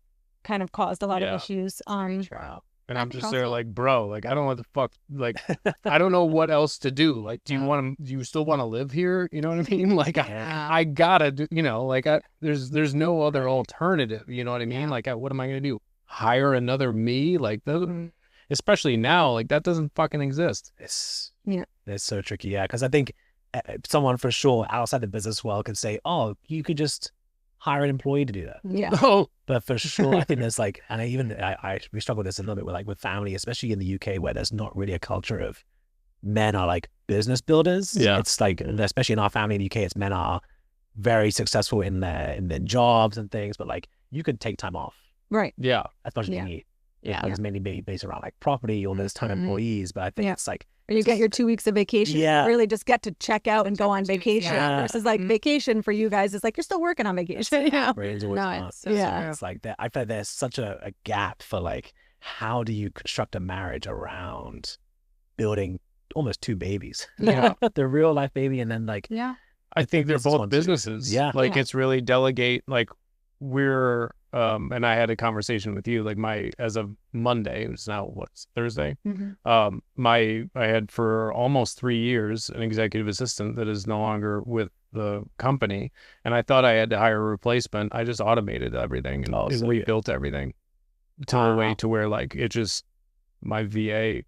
kind of caused a lot of issues. Wow. And I'm just there like, bro, like, I don't know what the fuck, like, I don't know what else to do. Like, do you still want to live here? You know what I mean? Like, I gotta do, you know, like, there's no other alternative. You know what I mean? Like, what am I going to do? Hire another me? Like, especially now, like, that doesn't fucking exist. It's so tricky. Yeah. Cause I think someone for sure outside the business world could say, oh, you could just hire an employee to do that. Yeah. Oh. But for sure, I think there's like, and we struggle with this a little bit with like with family, especially in the UK where there's not really a culture of men are like business builders. Yeah. It's like, especially in our family in the UK, it's men are very successful in their jobs and things, but like you could take time off. Right. Yeah. As much as you need. Yeah. Like it's mainly based around like property or there's time employees, but I think it's like, or you get your 2 weeks of vacation. Yeah. Really just get to check out and go on vacation. Versus like vacation for you guys is like you're still working on vacation. It's like that. I feel like there's such a gap for like, how do you construct a marriage around building almost 2 babies? Yeah. The real life baby and then like I think they're both businesses. Yeah. Like it's really delegate, like we're and I had a conversation with you, like as of Monday, it's now what's Thursday. I had for almost 3 years an executive assistant that is no longer with the company, and I thought I had to hire a replacement. I just automated everything and we built everything to a way to where like it just my VA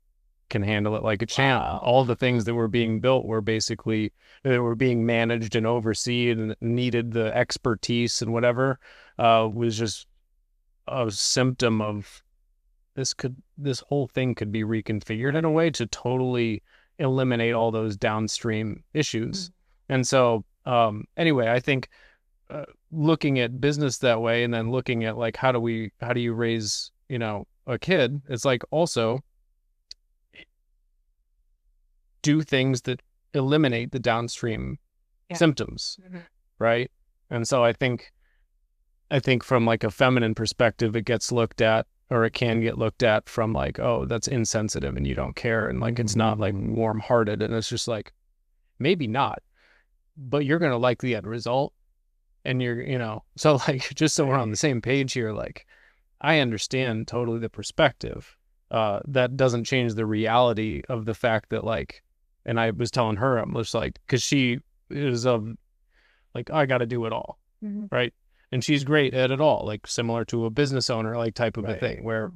can handle it like a champ. All the things that were being built were basically that were being managed and overseen and needed the expertise and whatever was just a symptom of this whole thing could be reconfigured in a way to totally eliminate all those downstream issues. And so anyway, I think looking at business that way and then looking at like how do you raise, you know, a kid, it's like also do things that eliminate the downstream symptoms, right? And so I think from like a feminine perspective, it gets looked at, or it can get looked at from like, oh, that's insensitive and you don't care, and like it's not like warm-hearted, and it's just like maybe not, but you're gonna like the end result, and you're, you know, so like just so we're on the same page here, like I understand totally the perspective. That doesn't change the reality of the fact that like And I was telling her, I'm just like, because she is like, I got to do it all, right? And she's great at it all, like similar to a business owner, like type of a thing where,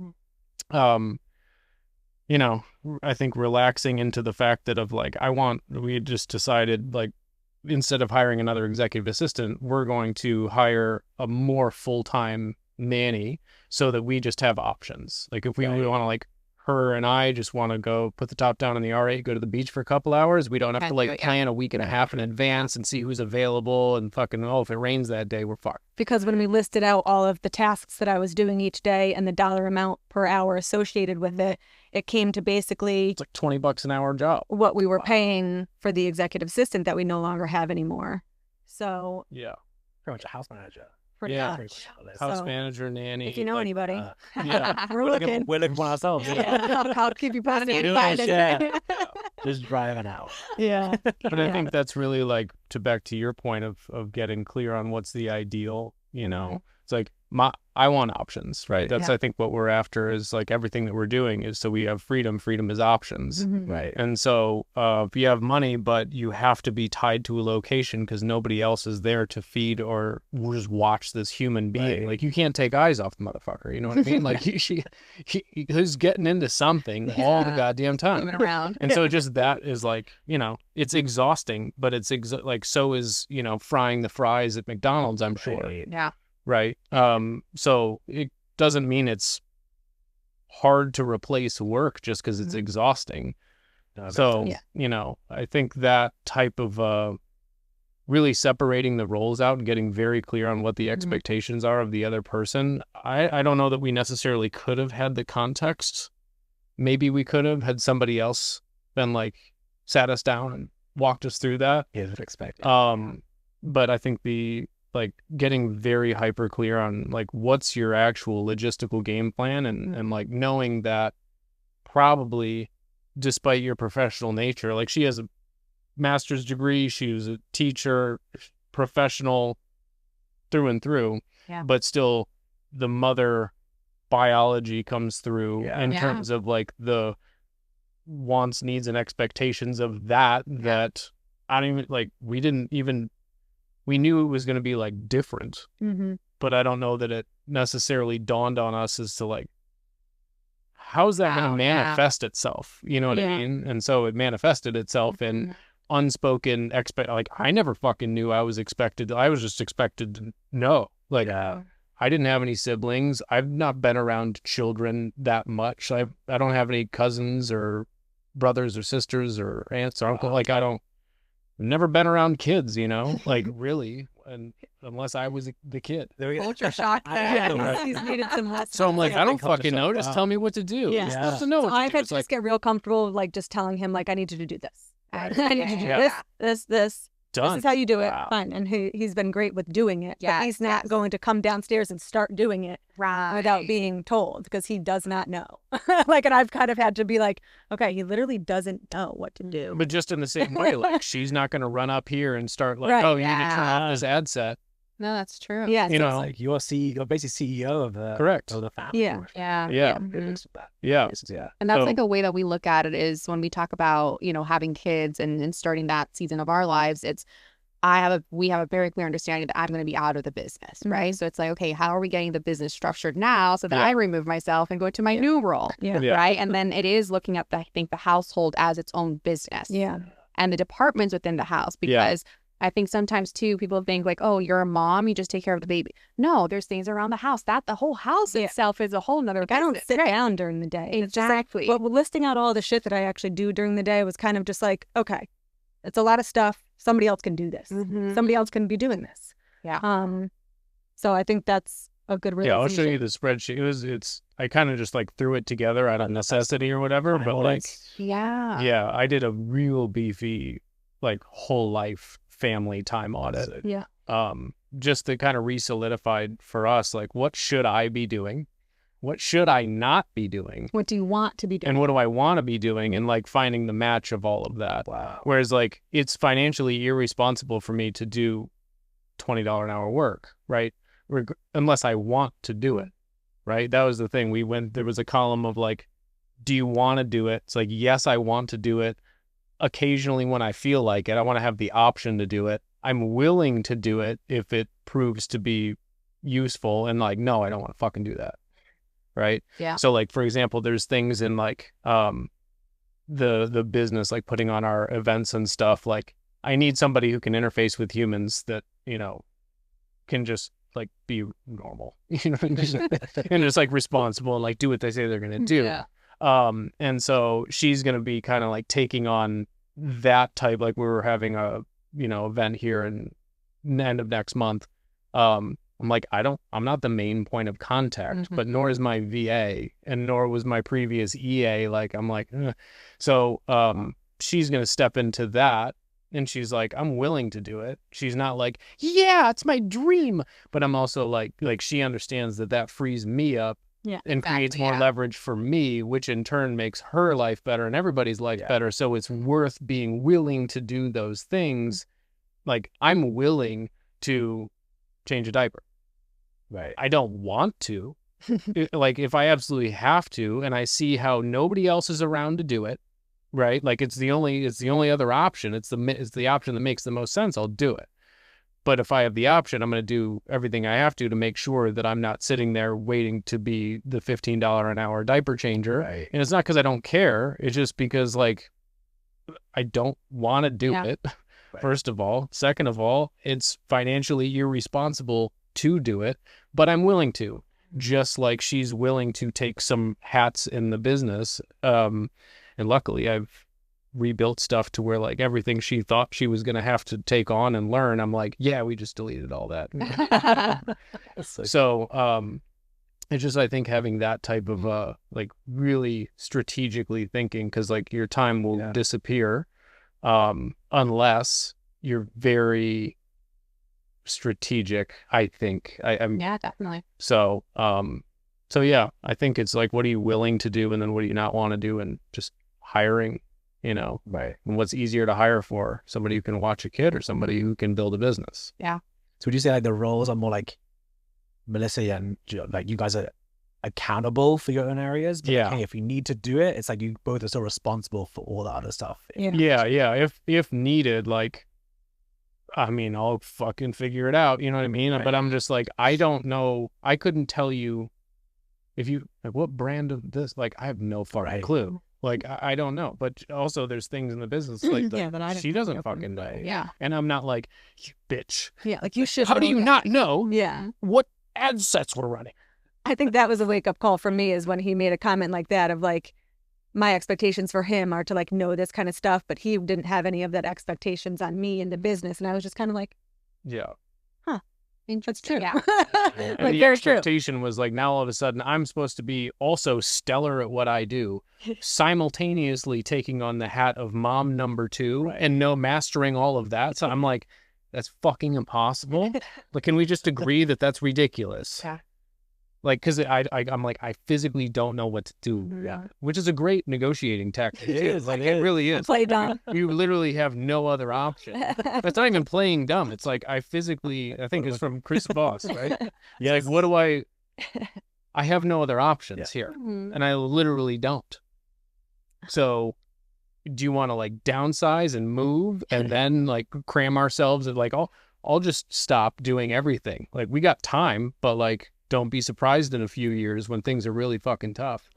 you know, I think relaxing into the fact that of like, we just decided like, instead of hiring another executive assistant, we're going to hire a more full-time nanny so that we just have options. Like if we want to, like, her and I just want to go put the top down in the R8, go to the beach for a couple hours. We don't have to like plan a week and a half in advance and see who's available and fucking, if it rains that day, we're fucked. Because when we listed out all of the tasks that I was doing each day and the dollar amount per hour associated with it, it came to basically it's like $20 an hour job. What we were paying for the executive assistant that we no longer have anymore. So pretty much a house manager. Pretty much. House manager, nanny. If you know anybody, we're looking for ourselves. I'll keep you posted. Just driving out. But I think that's really like back to your point of getting clear on what's the ideal. You know, it's like I want options, right? That's I think what we're after is like everything that we're doing is so we have freedom. Freedom is options, right? And so if you have money, but you have to be tied to a location because nobody else is there to feed or just watch this human being. Like you can't take eyes off the motherfucker. You know what I mean? Like he's getting into something all the goddamn time. Moving around. And so just that is like, you know, it's exhausting, but it's like so is, you know, frying the fries at McDonald's, I'm sure. Yeah. Right. So it doesn't mean it's hard to replace work just because it's exhausting. So, you know, I think that type of really separating the roles out and getting very clear on what the expectations are of the other person. I don't know that we necessarily could have had the context. Maybe we could have had somebody else been like sat us down and walked us through that. Expected. But I think like getting very hyper clear on like what's your actual logistical game plan and like knowing that probably despite your professional nature, like she has a master's degree, she was a teacher, professional through and through, but still the mother biology comes through in terms of like the wants, needs, and expectations of that I don't even like we knew it was going to be like different, but I don't know that it necessarily dawned on us as to like, how's that going to manifest itself? You know what I mean? And so it manifested itself in unspoken like, I never fucking knew I was expected. I was just expected to know. Like, I didn't have any siblings. I've not been around children that much. I don't have any cousins or brothers or sisters or aunts or uncle. Like, I've never been around kids, you know, like really, and unless I was the kid. Culture shock. He's needed some lessons. So I'm like, I don't fucking know. Just tell me what to do. You're supposed to know. So I've had to just get real comfortable, like just telling him, like, I need you to do this. I need you to do this. Done. This is how you do it. Fine. And he's been great with doing it. But he's not going to come downstairs and start doing it without being told because he does not know. Like, and I've kind of had to be like, okay, he literally doesn't know what to do. But just in the same way, like she's not going to run up here and start like, you need to turn on this ad set. No, that's true. Yeah. You know, it's like you're basically CEO of the of the family. Yeah. And that's like a way that we look at it is when we talk about, you know, having kids and starting that season of our lives, it's we have a very clear understanding that I'm going to be out of the business, right? So it's like, okay, how are we getting the business structured now so that I remove myself and go to my new role, right? And then it is looking at I think the household as its own business, and the departments within the house because. I think sometimes too, people think like, oh, you're a mom, you just take care of the baby. No, there's things around the house. The whole house itself is a whole nother business. I don't sit down during the day. Exactly. But listing out all the shit that I actually do during the day was kind of just like, okay, it's a lot of stuff. Somebody else can do this. Somebody else can be doing this. So I think that's a good realization. I'll show you the spreadsheet. I kind of just like threw it together out of necessity or whatever. But like, I did a real beefy, like whole life family time audit. Just to kind of re-solidified for us, like, what should I be doing? What should I not be doing? What do you want to be doing? And what do I want to be doing? And like finding the match of all of that. Whereas like it's financially irresponsible for me to do $20 an hour work, right? Unless I want to do it, right? That was the thing. There was a column of like, do you want to do it? It's like, yes, I want to do it. occasionally when I feel like it, I want to have the option to do it. I'm willing to do it if it proves to be useful, and like, no, I don't want to fucking do that. Right. Yeah. So like, for example, there's things in like, the business, like putting on our events and stuff. Like I need somebody who can interface with humans that, you know, can just like be normal, you know, and just like responsible and like do what they say they're going to do. Yeah. And so she's going to be kind of like taking on that type, like we were having a, you know, event here in the end of next month. I'm like, I'm not the main point of contact, but nor is my VA, and nor was my previous EA. Like, I'm like, eh. So, she's going to step into that, and she's like, I'm willing to do it. She's not like, yeah, it's my dream. But I'm also like she understands that frees me up. Yeah, and creates more leverage for me, which in turn makes her life better and everybody's life better. So it's worth being willing to do those things. Like, I'm willing to change a diaper. Right. I don't want to. Like, if I absolutely have to, and I see how nobody else is around to do it, right? Like, it's the only other option. It's the option that makes the most sense. I'll do it. But if I have the option, I'm going to do everything I have to make sure that I'm not sitting there waiting to be the $15 an hour diaper changer. Right. And it's not because I don't care. It's just because, like, I don't want to do it, first of all. Second of all, it's financially irresponsible to do it, but I'm willing to. Just like she's willing to take some hats in the business. And luckily, I've rebuilt stuff to where like everything she thought she was going to have to take on and learn, I'm like, yeah, we just deleted all that. So it's just, I think having that type of like really strategically thinking, because like your time will disappear unless you're very strategic, I think. I'm definitely. So yeah, I think it's like, what are you willing to do, and then what do you not want to do, and just hiring. You know, right. And what's easier to hire for? Somebody who can watch a kid or somebody who can build a business? Yeah. So would you say like the roles are more like Melissa and like you guys are accountable for your own areas? But okay, if you need to do it, it's like you both are still responsible for all the other stuff. Yeah. If needed, like, I mean, I'll fucking figure it out. You know what I mean? Right. But I'm just like, I don't know. I couldn't tell you if you like what brand of this. Like, I have no fucking clue. Like, I don't know. But also there's things in the business like that she doesn't fucking know. Yeah. And I'm not like, you bitch. Yeah, like you should. How do you not know what ad sets we're running? I think that was a wake-up call for me, is when he made a comment like that of like, my expectations for him are to like know this kind of stuff, but he didn't have any of that expectations on me in the business. And I was just kind of like, huh. That's true. Yeah. Like, the very true. expectation was like, now all of a sudden I'm supposed to be also stellar at what I do, simultaneously taking on the hat of mom number 2 and mastering all of that. So I'm like, that's fucking impossible. Like, can we just agree that that's ridiculous? Yeah. Like, because I'm like, I physically don't know what to do. Yeah. Which is a great negotiating tactic. It is. Like, it really is. Play dumb. You literally have no other option. It's not even playing dumb. It's like, I think it's from Chris Voss, right? Yeah. Like, what do I have no other options here. And I literally don't. So do you want to like downsize and move and then like cram ourselves and like, I'll just stop doing everything. Like, we got time, but like, don't be surprised in a few years when things are really fucking tough.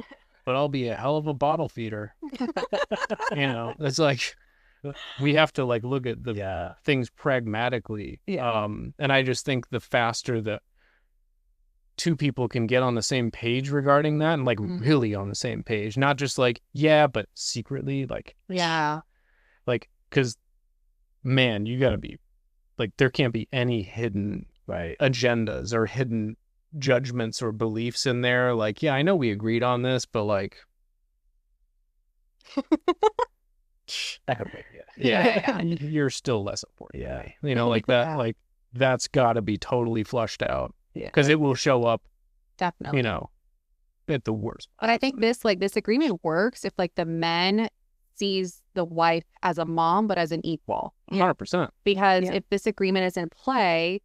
But I'll be a hell of a bottle feeder. You know, it's like, we have to like look at the things pragmatically. And I just think the faster that two people can get on the same page regarding that, and like really on the same page, not just like, but secretly, like, like, because man, you gotta be like, there can't be any hidden agendas or hidden judgments or beliefs in there. Like, I know we agreed on this, but like, you're still less important to me. You know, like that, like, that's got to be totally flushed out, because it will show up, definitely, you know, at the worst. But I think this agreement works if like the men sees the wife as a mom, but as an equal. 100%. Because if this agreement is in play,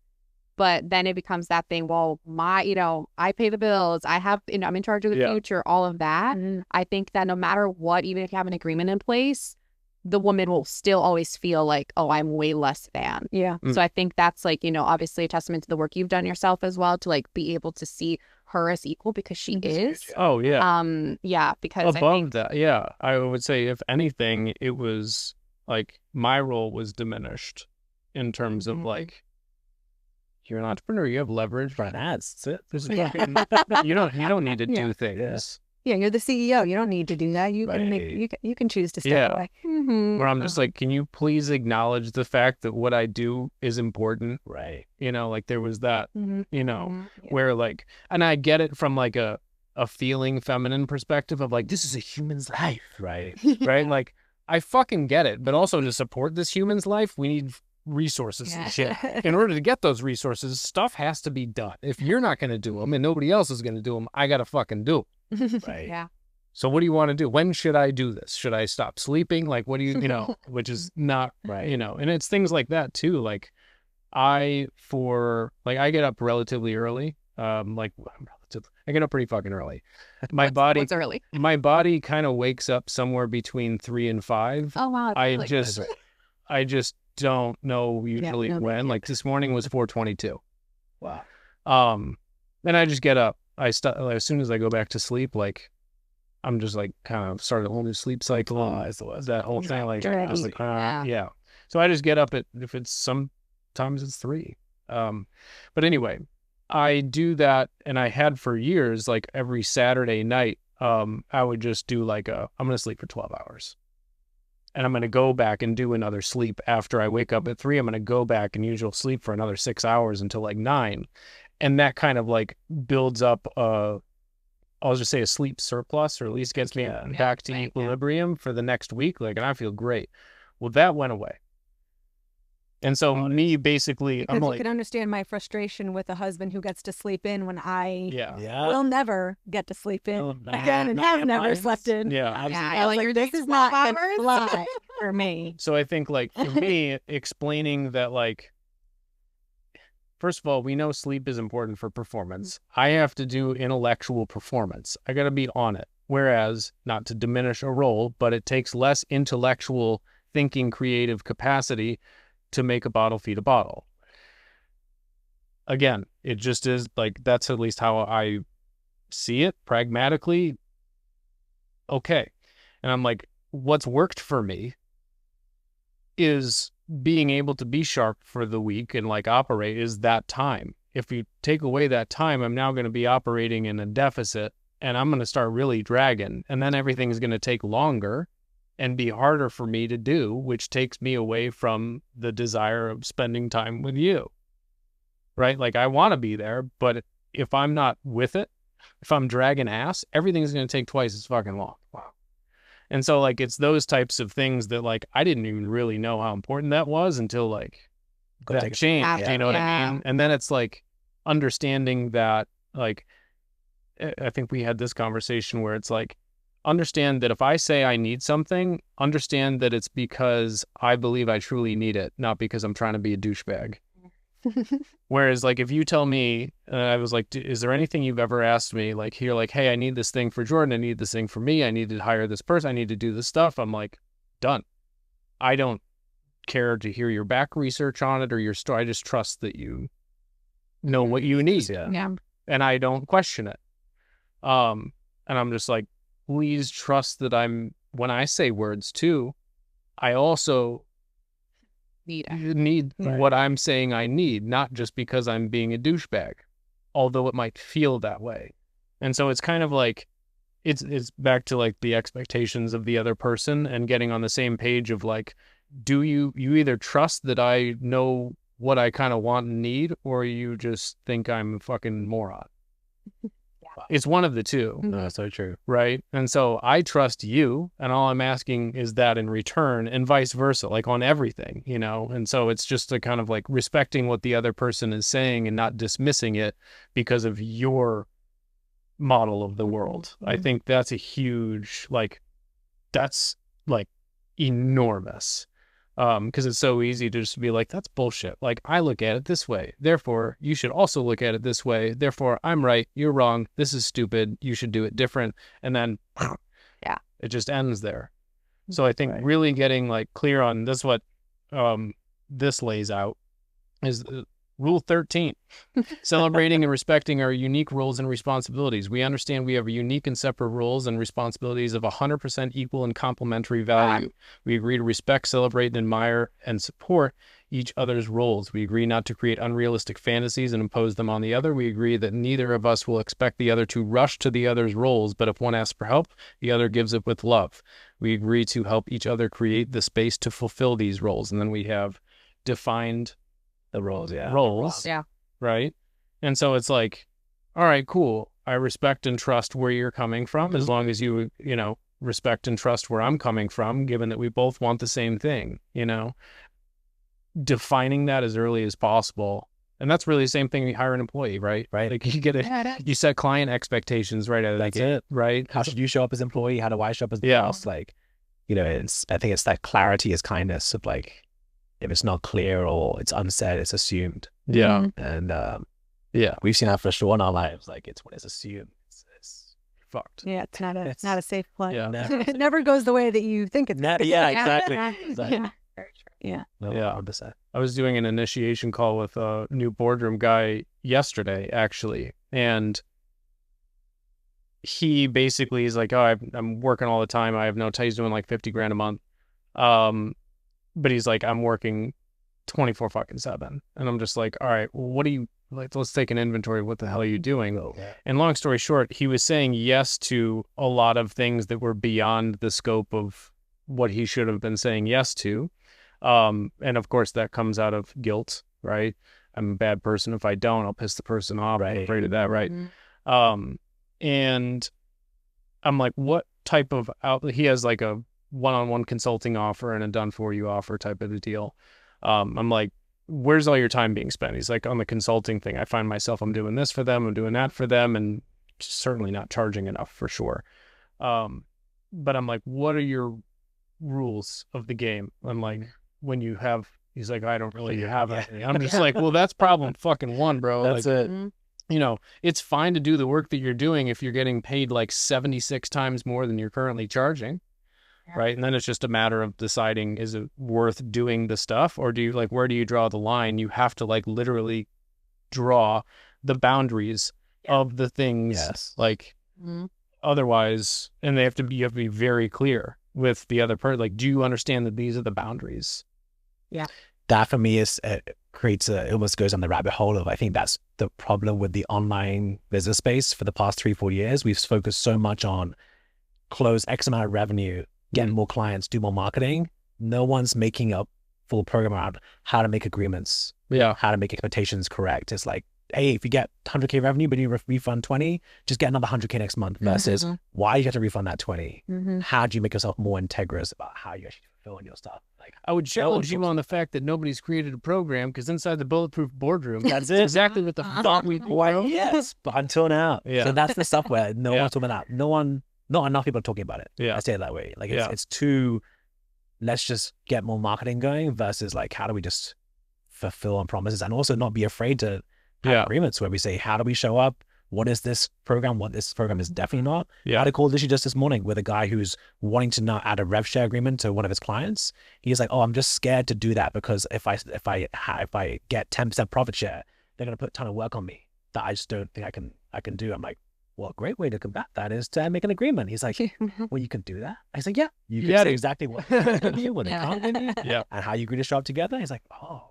but then it becomes that thing, well, I pay the bills, I'm in charge of the future, all of that. I think that no matter what, even if you have an agreement in place, the woman will still always feel like, oh, I'm way less than. Yeah. So I think that's like, you know, obviously a testament to the work you've done yourself as well, to like be able to see her as equal, because she is. Oh yeah. Yeah, because above I think, that, yeah, I would say if anything, it was like my role was diminished in terms of like, you're an entrepreneur, you have leverage, Run ads. That's it. there's you don't need to do things. Yeah, you're the CEO. You don't need to do that. You can make, you can choose to step away. Where I'm just like, can you please acknowledge the fact that what I do is important? Right. You know, like there was that, you know, where like, and I get it from like a feeling feminine perspective of like, this is a human's life. Right. Right. Like I fucking get it. But also to support this human's life, we need resources and shit. In order to get those resources, stuff has to be done. If you're not going to do them and nobody else is going to do them, I got to fucking do them. Right. yeah. So what do you want to do? When should I do this? Should I stop sleeping? Like, what do you know, which is not, Right. you know, and it's things like that too. Like I get up relatively early. I get up pretty fucking early. My body, What's early? my body kind of wakes up somewhere between 3 and 5. Oh, wow. I just don't know usually when. Like this morning was 4:22. Wow. Then I just get up. As soon as I go back to sleep, like I'm just like kind of started a whole new sleep cycle. That whole thing, like I was like, yeah. So I just get up if it's sometimes it's 3. But anyway, I do that, and I had for years, like every Saturday night, I would just do like I'm gonna sleep for 12 hours. And I'm going to go back and do another sleep after I wake up at 3. I'm going to go back and usually sleep for another 6 hours until like 9. And that kind of like builds up, I'll just say a sleep surplus, or at least gets me back to equilibrium for the next week. Like, and I feel great. Well, that went away. And so me basically, Because I'm you like, can understand my frustration with a husband who gets to sleep in when I Yeah. will never get to sleep in again and have never slept in. yeah. I was like, this is not going to fly for me. So I think like for me, explaining that like, first of all, we know sleep is important for performance. I have to do intellectual performance. I got to be on it. Whereas, not to diminish a role, but it takes less intellectual thinking, creative capacity to make a bottle feed a bottle. Again, it just is like, that's at least how I see it pragmatically. Okay. And I'm like, what's worked for me is being able to be sharp for the week and like operate is that time. If you take away that time, I'm now going to be operating in a deficit, and I'm going to start really dragging, and then everything's going to take longer and be harder for me to do, which takes me away from the desire of spending time with you, right? Like I want to be there, but if I'm not with it, if I'm dragging ass, everything's going to take twice as fucking long. Wow. And so like, it's those types of things that like, I didn't even really know how important that was until like that changed, you know what I mean? And then it's like understanding that, like, I think we had this conversation where it's like, understand that if I say I need something, understand that it's because I believe I truly need it, not because I'm trying to be a douchebag. Whereas like, if you tell me, I was like, is there anything you've ever asked me? Like, you're like, hey, I need this thing for Jordan. I need this thing for me. I need to hire this person. I need to do this stuff. I'm like, done. I don't care to hear your back research on it or your story. I just trust that you know what you need. Yeah. And I don't question it. And I'm just like, please trust that when I say words too, I also need what I'm saying I need, not just because I'm being a douchebag, although it might feel that way. And so it's kind of like, it's back to like the expectations of the other person and getting on the same page of like, do you either trust that I know what I kind of want and need, or you just think I'm a fucking moron? It's one of the two. No, so true. Right. And so I trust you, and all I'm asking is that in return, and vice versa, like on everything, you know? And so it's just a kind of like respecting what the other person is saying and not dismissing it because of your model of the world. I think that's a huge, like, that's like enormous. Because it's so easy to just be like, that's bullshit. Like, I look at it this way. Therefore, you should also look at it this way. Therefore, I'm right. You're wrong. This is stupid. You should do it different. And then it just ends there. So I think really getting like clear on this, what this lays out is Rule 13, celebrating and respecting our unique roles and responsibilities. We understand we have unique and separate roles and responsibilities of 100% equal and complementary value. We agree to respect, celebrate, and admire and support each other's roles. We agree not to create unrealistic fantasies and impose them on the other. We agree that neither of us will expect the other to rush to the other's roles, but if one asks for help, the other gives it with love. We agree to help each other create the space to fulfill these roles. And then we have defined the roles, right? And so it's like, all right, cool, I respect and trust where you're coming from, as long as you know, respect and trust where I'm coming from, given that we both want the same thing, you know, defining that as early as possible. And that's really the same thing when you hire an employee, right? Like you set client expectations right out of the gate, right? How should you show up as employee? How do I show up as boss? Like, you know, I think it's that clarity is kindness of like, if it's not clear or it's unsaid, it's assumed. Yeah. And we've seen that for sure in our lives. Like, it's when it's assumed, it's fucked. Yeah, it's not a safe play. Yeah. It never goes the way that you think it's going. Yeah, exactly. Yeah. Very true. Yeah. No, Yeah. 100%. I was doing an initiation call with a new boardroom guy yesterday, actually. And he basically is like, oh, I'm working all the time. I have no time. He's doing like 50 grand a month. But he's like, I'm working 24/7. And I'm just like, all right, well, what do you like? Let's take an inventory. What the hell are you doing? And long story short, he was saying yes to a lot of things that were beyond the scope of what he should have been saying yes to. And of course, that comes out of guilt, right? I'm a bad person. If I don't, I'll piss the person off. I'm afraid of that, right? And I'm like, what type of he has like a one-on-one consulting offer and a done-for-you offer type of a deal. I'm like, where's all your time being spent? He's like, on the consulting thing. I find myself, I'm doing this for them, I'm doing that for them, and certainly not charging enough for sure. But I'm like, what are your rules of the game? I'm like, when you have, he's like, I don't really have anything. I'm just like, well, that's problem fucking one, bro. That's like, it. You know, it's fine to do the work that you're doing if you're getting paid like 76 times more than you're currently charging. Right. And then it's just a matter of deciding, is it worth doing the stuff, or do you like, where do you draw the line? You have to like literally draw the boundaries of the things, like otherwise, and you have to be very clear with the other person. Like, do you understand that these are the boundaries? Yeah. That for me is creates it almost goes on the rabbit hole of, I think that's the problem with the online business space for the past 3-4 years. We've focused so much on close X amount of revenue, get more clients, do more marketing. No one's making a full program around how to make agreements, how to make expectations correct. It's like, hey, if you get 100K revenue, but you refund 20, just get another 100K next month versus why you have to refund that 20. How do you make yourself more integrous about how you actually fulfill your stuff? Like, I would challenge you on the fact that nobody's created a program, because inside the Bulletproof Boardroom, that's it. Exactly what the fuck we do. Yes, but until now. So that's the stuff where no one's talking about. Not enough people are talking about it. I say it that way. Like it's too, let's just get more marketing going versus like, how do we just fulfill on promises and also not be afraid to have agreements where we say, how do we show up? What is this program? What this program is definitely not. I had a call literally just this morning with a guy who's wanting to now add a rev share agreement to one of his clients. He's like, oh, I'm just scared to do that because if I get 10% profit share, they're going to put a ton of work on me that I just don't think I can do. I'm like, well, a great way to combat that is to make an agreement. He's like, well, you can do that. I was like, yeah, you can say exactly what you when they can't and how you agree to show up together. He's like, oh,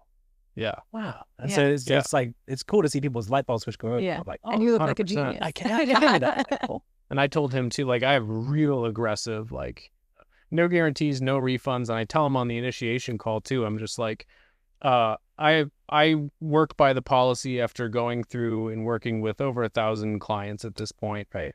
wow. And so it's like, it's cool to see people's light bulbs switch go over. I'm like, oh, and you look like a genius. I can't do that. Like, cool. And I told him too, like, I have real aggressive, like, no guarantees, no refunds. And I tell him on the initiation call too, I'm just like, I work by the policy after going through and working with over 1,000 clients at this point. Right.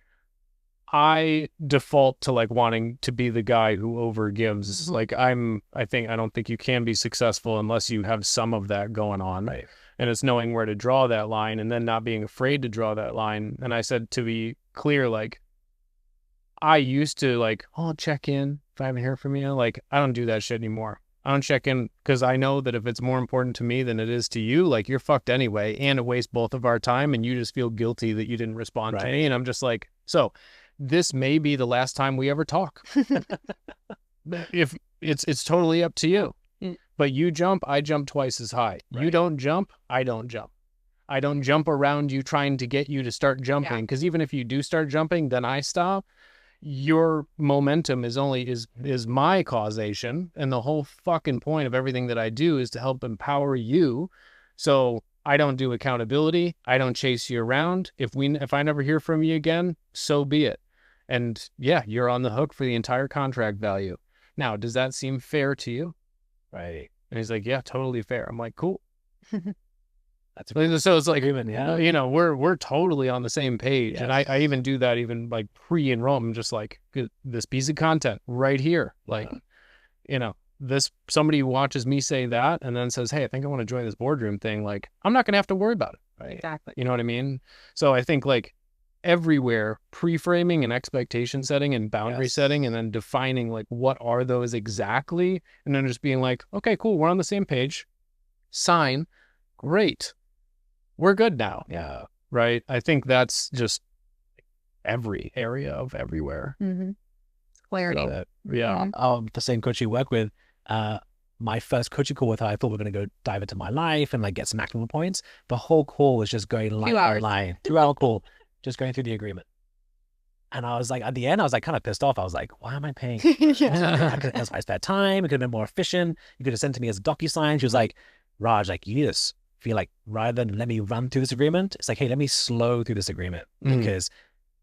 I default to like wanting to be the guy who overgives. Like I don't think you can be successful unless you have some of that going on. Right. And it's knowing where to draw that line and then not being afraid to draw that line. And I said, to be clear, like I used to like, oh, check in if I haven't heard from you. Like I don't do that shit anymore. I don't check in because I know that if it's more important to me than it is to you, like you're fucked anyway. And it wastes both of our time and you just feel guilty that you didn't respond to me. And I'm just like, so this may be the last time we ever talk. if it's totally up to you. But you jump, I jump twice as high. Right. You don't jump, I don't jump. I don't jump around you trying to get you to start jumping. Because even if you do start jumping, then I stop. Your momentum is my causation. And the whole fucking point of everything that I do is to help empower you. So I don't do accountability. I don't chase you around. If I never hear from you again, so be it. And yeah, you're on the hook for the entire contract value. Now, does that seem fair to you? Right. And he's like, yeah, totally fair. I'm like, cool. That's so it's like, agreement, yeah. You know, we're totally on the same page. Yes. And I even do that even like pre-enrollment, just like this piece of content right here. Like, you know, somebody watches me say that and then says, hey, I think I want to join this boardroom thing. Like, I'm not going to have to worry about it. Right. Exactly. You know what I mean? So I think like everywhere, pre-framing and expectation setting and boundary setting, and then defining like what are those exactly, and then just being like, okay, cool, we're on the same page, sign, great, we're good now. Yeah. Right. I think that's just every area of everywhere. Clarity. So, yeah. The same coach you work with, my first coaching call with her, I thought we were going to go dive into my life and like get some actionable points. The whole call was just going line by line, 2-hour call, just going through the agreement. And I was like, at the end, I was like kind of pissed off. I was like, why am I paying? That's my spare time. It could have been more efficient. You could have sent to me as a DocuSign. She was like, Raj, like you need to feel like rather than let me run through this agreement, it's like, hey, let me slow through this agreement because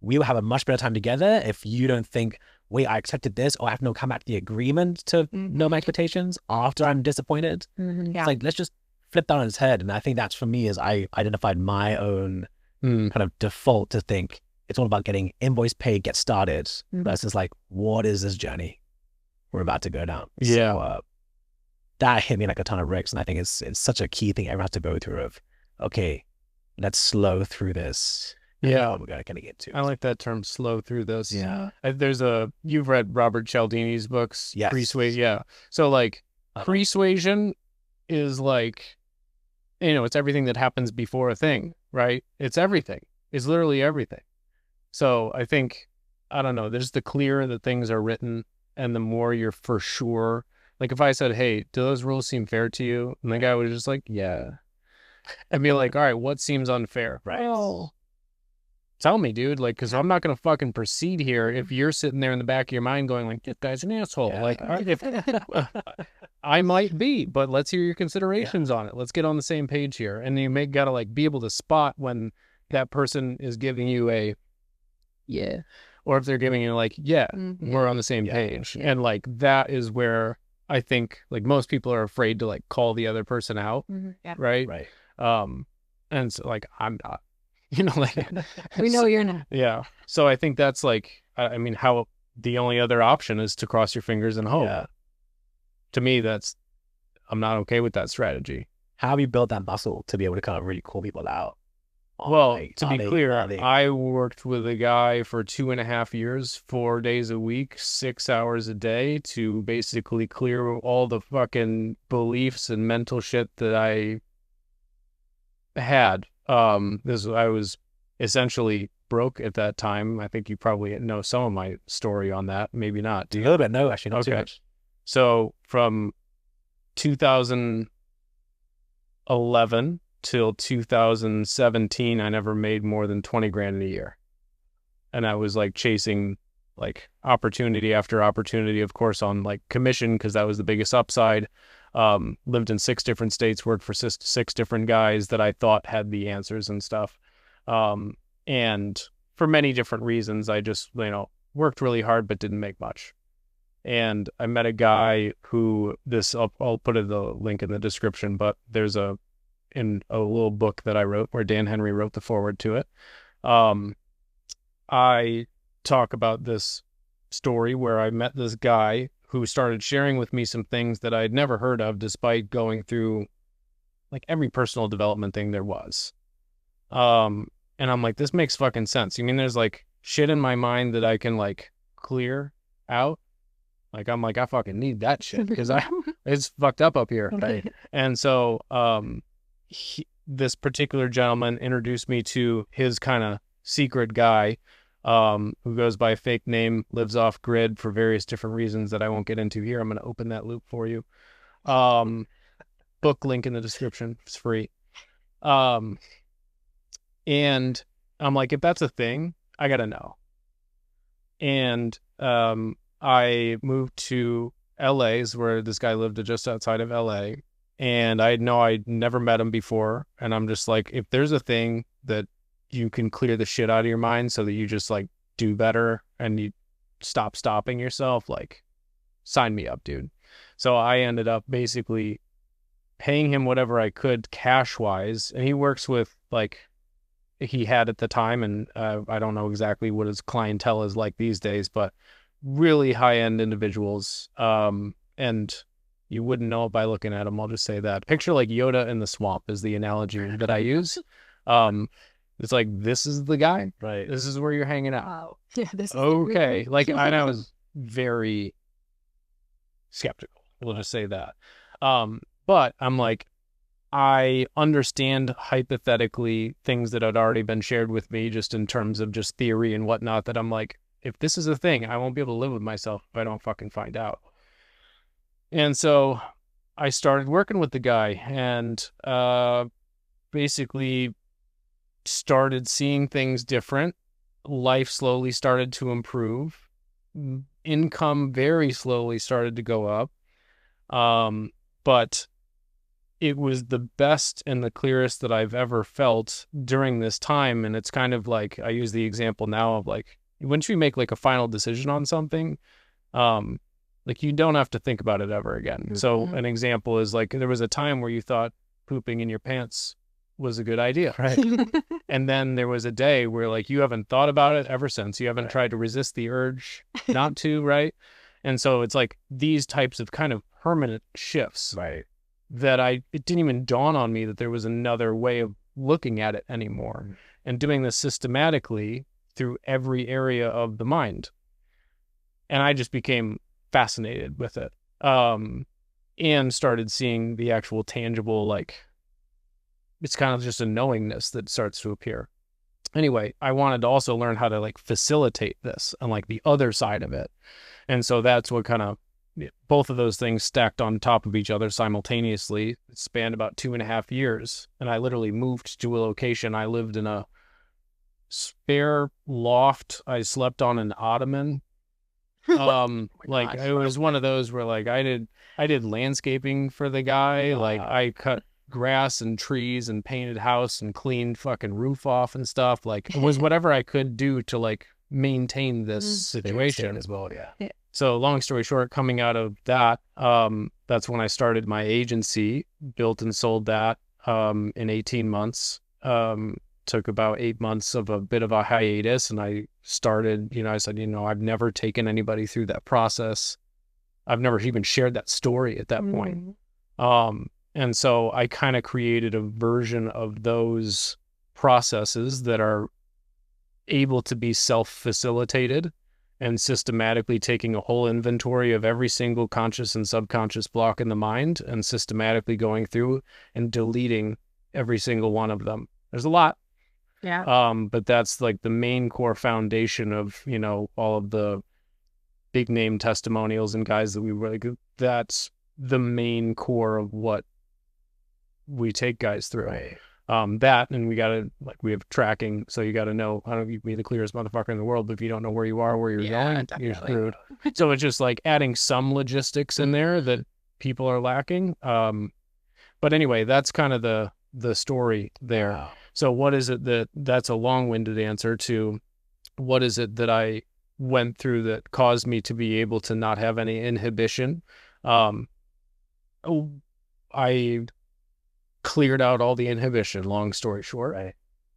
we will have a much better time together if you don't think, wait, I accepted this, or I have to come back to the agreement to know my expectations after I'm disappointed. It's like, let's just flip that on its head. And I think that's for me is I identified my own kind of default to think it's all about getting invoice paid, get started. Versus like, what is this journey we're about to go down? Yeah. So, that hit me like a ton of bricks. And I think it's such a key thing everyone has to go through of, okay, let's slow through this. Yeah. We're going to get to. I like that term, slow through this. Yeah. You've read Robert Cialdini's books? Yes. Persuasion. Yeah. So like persuasion is like, you know, it's everything that happens before a thing, right? It's everything. It's literally everything. So I think, I don't know, there's the clearer that things are written and the more you're for sure. Like if I said, hey, do those rules seem fair to you? And the guy was just like, yeah. I'd be like, all right, what seems unfair? Right. Well, tell me, dude, like, because I'm not going to fucking proceed here if you're sitting there in the back of your mind going like, this guy's an asshole. Yeah. Like, if I might be, but let's hear your considerations on it. Let's get on the same page here. And you got to like be able to spot when that person is giving you a, yeah, or if they're giving you like, yeah, we're on the same page. Yeah. And like, that is where I think like most people are afraid to like call the other person out. Right. Right. And so like, I'm not. You know, like we know you're not. Yeah. So I think that's like, I mean, how the only other option is to cross your fingers and hope. Yeah. To me, I'm not okay with that strategy. How have you built that muscle to be able to kind of really call people out? Well, like, to be clear, I worked with a guy for 2.5 years, 4 days a week, 6 hours a day to basically clear all the fucking beliefs and mental shit that I had. I was essentially broke at that time. I think you probably know some of my story on that. Maybe not. Do you? A little bit? No, actually not too much. So from 2011 till 2017, I never made more than 20 grand in a year. And I was like chasing like opportunity after opportunity, of course, on like commission, because that was the biggest upside. Lived in 6 different states, worked for 6 different guys that I thought had the answers and stuff. And for many different reasons, I just, worked really hard, but didn't make much. And I met a guy who I'll put the link in the description, but there's in a little book that I wrote where Dan Henry wrote the foreword to it. I talk about this story where I met this guy who started sharing with me some things that I'd never heard of, despite going through like every personal development thing there was. And I'm like, this makes fucking sense. You mean there's like shit in my mind that I can like clear out? Like, I'm like, I fucking need that shit because it's fucked up here. Right. And so, this particular gentleman introduced me to his kind of secret guy, who goes by a fake name, lives off grid for various different reasons that I won't get into here. I'm going to open that loop for you. Book link in the description. It's free. And I'm like, if that's a thing, I got to know. And I moved to LA, is where this guy lived, just outside of LA. And I know I'd never met him before. And I'm just like, if there's a thing that you can clear the shit out of your mind so that you just like do better and you stop stopping yourself, like sign me up, dude. So I ended up basically paying him whatever I could cash wise. And he works with like, he had at the time, and I don't know exactly what his clientele is like these days, but really high-end individuals. And you wouldn't know it by looking at them. I'll just say that. Picture like Yoda in the swamp is the analogy that I use. It's like, this is the guy, right? This is where you're hanging out. Wow. Yeah. This is okay. Like I was very skeptical. We'll just say that. But I'm like, I understand hypothetically things that had already been shared with me just in terms of just theory and whatnot, that I'm like, if this is a thing, I won't be able to live with myself if I don't fucking find out. And so I started working with the guy and basically started seeing things different. Life slowly started to improve. Income very slowly started to go up. But it was the best and the clearest that I've ever felt during this time. And it's kind of like, I use the example now of like, once you make like a final decision on something, like you don't have to think about it ever again. Mm-hmm. So an example is like, there was a time where you thought pooping in your pants was a good idea. Right. And then there was a day where like, you haven't thought about it ever since. You haven't tried to resist the urge not to, right? And so it's like these types of kind of permanent shifts. Right. That it didn't even dawn on me that there was another way of looking at it anymore. Mm-hmm. And doing this systematically through every area of the mind. And I just became fascinated with it. And started seeing the actual tangible, like, it's kind of just a knowingness that starts to appear. Anyway, I wanted to also learn how to like facilitate this and like the other side of it. And so that's what kind of, both of those things stacked on top of each other simultaneously. It spanned about 2.5 years. And I literally moved to a location. I lived in a spare loft. I slept on an ottoman. Like it was one of those where like I did landscaping for the guy. Like I cut grass and trees and painted house and cleaned fucking roof off and stuff. Like it was whatever I could do to like maintain this situation as well. Yeah. So long story short, coming out of that, that's when I started my agency, built and sold that in 18 months. Took about 8 months of a bit of a hiatus, and I started, I said, I've never taken anybody through that process. I've never even shared that story at that point. And so I kind of created a version of those processes that are able to be self-facilitated, and systematically taking a whole inventory of every single conscious and subconscious block in the mind and systematically going through and deleting every single one of them. There's a lot. Yeah. But that's like the main core foundation of, all of the big name testimonials and guys that we were like, that's the main core of what we take guys through. Right. That, and we have tracking, so you got to know, I don't know, you can be the clearest motherfucker in the world, but if you don't know where you are, where you're going, definitely. You're screwed. So it's just like adding some logistics in there that people are lacking. But anyway, that's kind of the story there. Wow. So what is it that's a long-winded answer to what is it that I went through that caused me to be able to not have any inhibition? I cleared out all the inhibition, long story short. Right.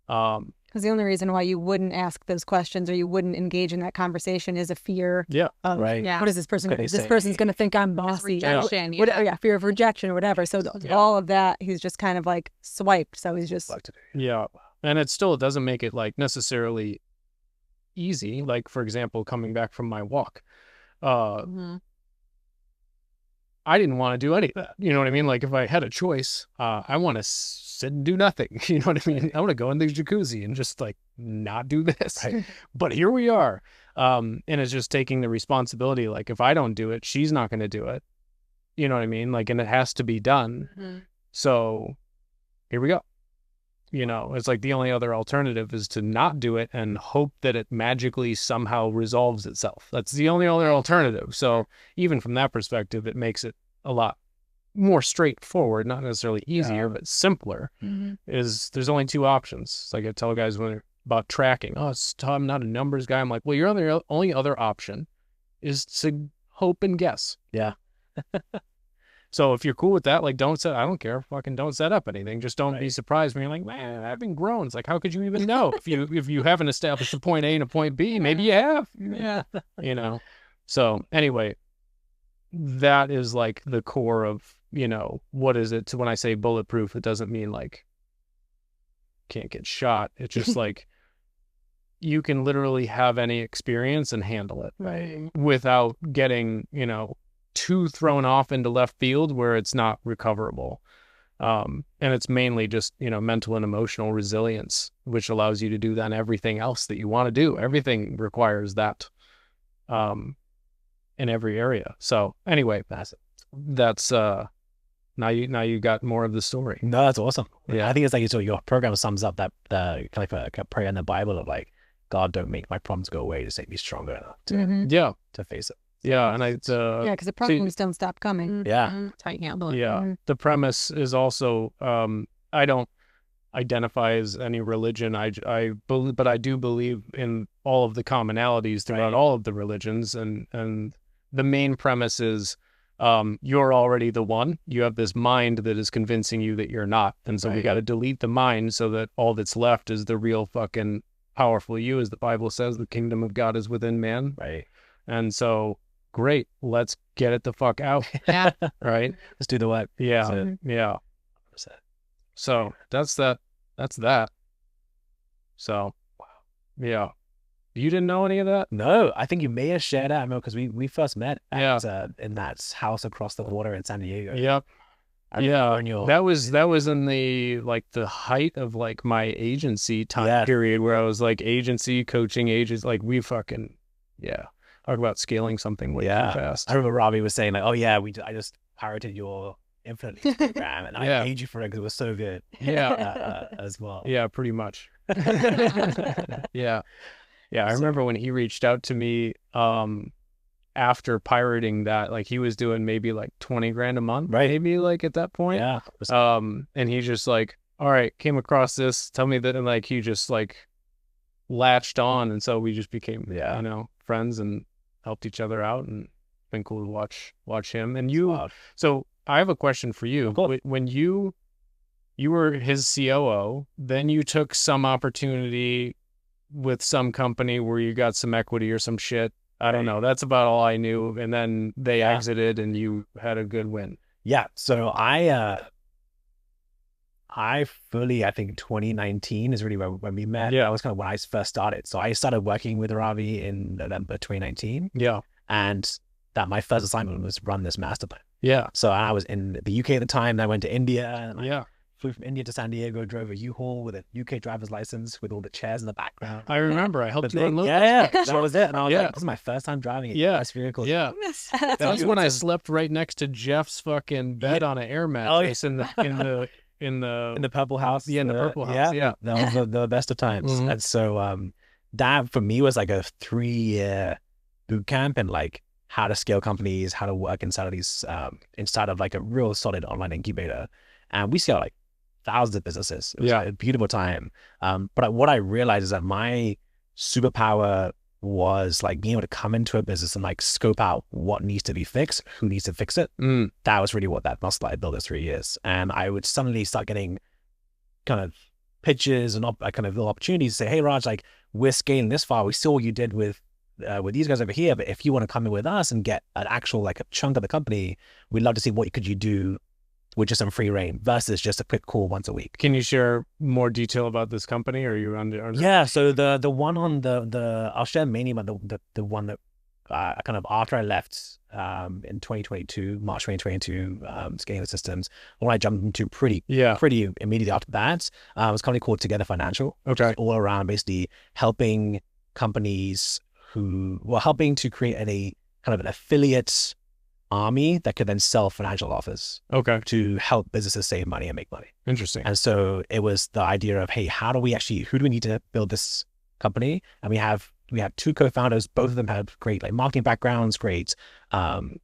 Because the only reason why you wouldn't ask those questions or you wouldn't engage in that conversation is a fear. Yeah. Of, right. Yeah. What is this person? This person's going to think I'm bossy. Rejection. Yeah. Fear of rejection or whatever. So all of that, he's just kind of like swiped. So he's just. Yeah. And it doesn't make it like necessarily easy. Like, for example, coming back from my walk, I didn't want to do any of that. You know what I mean? Like if I had a choice, I want to sit and do nothing. You know what I mean? I want to go in the jacuzzi and just like not do this. Right. But here we are. And it's just taking the responsibility. Like if I don't do it, she's not going to do it. You know what I mean? Like, and it has to be done. Mm-hmm. So here we go. You know, it's like the only other alternative is to not do it and hope that it magically somehow resolves itself. That's the only other alternative. So even from that perspective, it makes it a lot more straightforward, not necessarily easier, but simpler. Mm-hmm. Is there's only two options. It's like I tell guys when they're about tracking, oh, I'm not a numbers guy. I'm like, well, your only other option is to hope and guess. Yeah. So if you're cool with that, like I don't care, fucking don't set up anything. Just don't be surprised when you're like, man, I've been grown. It's like, how could you even know if you haven't established a point A and a point B? Maybe you have. Yeah. You know. So anyway, that is like the core of, you know, what is it? So when I say bulletproof, it doesn't mean like can't get shot. It's just like you can literally have any experience and handle it. Right. Without getting, you know, too thrown off into left field where it's not recoverable. And it's mainly just, you know, mental and emotional resilience, which allows you to do then everything else that you want to do. Everything requires that in every area. So anyway, that's now you got more of the story. No, that's awesome. Yeah. I think it's like your program sums up that the kind of a prayer in the Bible of like, God, don't make my problems go away, just make me stronger enough to face it. Yeah, and because the problems don't stop coming. Yeah. Tight handle. Yeah. The premise is also I don't identify as any religion. I believe, but I do believe in all of the commonalities throughout all of the religions, and the main premise is you're already the one. You have this mind that is convincing you that you're not, and so we got to delete the mind so that all that's left is the real fucking powerful you, as the Bible says. The kingdom of God is within man. Right. And so, great, let's get it the fuck out. Yeah. Right. Let's do the work. Yeah. Yeah. So that's that. So, yeah. You didn't know any of that? No, I think you may have shared that. I remember because we first met at, Yeah. In that house across the water in San Diego. Yep. Yeah. That was in the like the height of like my agency time period where I was like agency coaching agents. Like we fucking talk about scaling something way too fast. I remember Robbie was saying like, oh yeah, I just pirated your Infinite Leads program and I paid you for it because it was so good. Yeah. As well. Yeah, pretty much. Yeah. I remember when he reached out to me after pirating that, like he was doing maybe like 20 grand a month, maybe like at that point. Yeah. And he's just like, all right, came across this, tell me that, and like he just like latched on, and so we just became you know, friends and helped each other out, and it's been cool to watch him. And you so I have a question for you. When you were his COO, then you took some opportunity with some company where you got some equity or some shit. I don't know. That's about all I knew. And then they exited and you had a good win. Yeah. So I think 2019 is really when we met. Yeah. That was kind of when I first started. So I started working with Ravi in November 2019. Yeah. And that my first assignment was run this master plan. Yeah. So I was in the UK at the time. Then I went to India. And I flew from India to San Diego, drove a U-Haul with a UK driver's license with all the chairs in the background. I remember. I helped you unload. Yeah. That was it. And I was like, this is my first time driving it. Yeah. Nice vehicle. Yeah. That's when I slept right next to Jeff's fucking bed on an air mattress in the purple house. Yeah, in the purple house. Yeah. That was the best of times. And so that for me was like a 3-year boot camp and like how to scale companies, how to work inside of these inside of like a real solid online incubator. And we scaled like thousands of businesses. It was a beautiful time. But what I realized is that my superpower was like being able to come into a business and like scope out what needs to be fixed, who needs to fix it. That was really what that muscle I built in 3 years. And I would suddenly start getting kind of pitches and kind of little opportunities to say, hey Raj, like we're scaling this far. We saw what you did with these guys over here, but if you want to come in with us and get an actual like a chunk of the company, we'd love to see what could you do with just some free reign versus just a quick call once a week. Can you share more detail about this company, or are you under? Yeah, so the one on the I'll share mainly about the one that kind of after I left in 2022, March 2022, scaling the systems, when I jumped into pretty immediately after that, was a company called Together Financial. Okay. All around basically helping companies who were helping to create a kind of an affiliate army that could then sell financial offers. Okay. To help businesses save money and make money. Interesting. And so it was the idea of, hey, who do we need to build this company? And we have two co-founders. Both of them had great like marketing backgrounds, great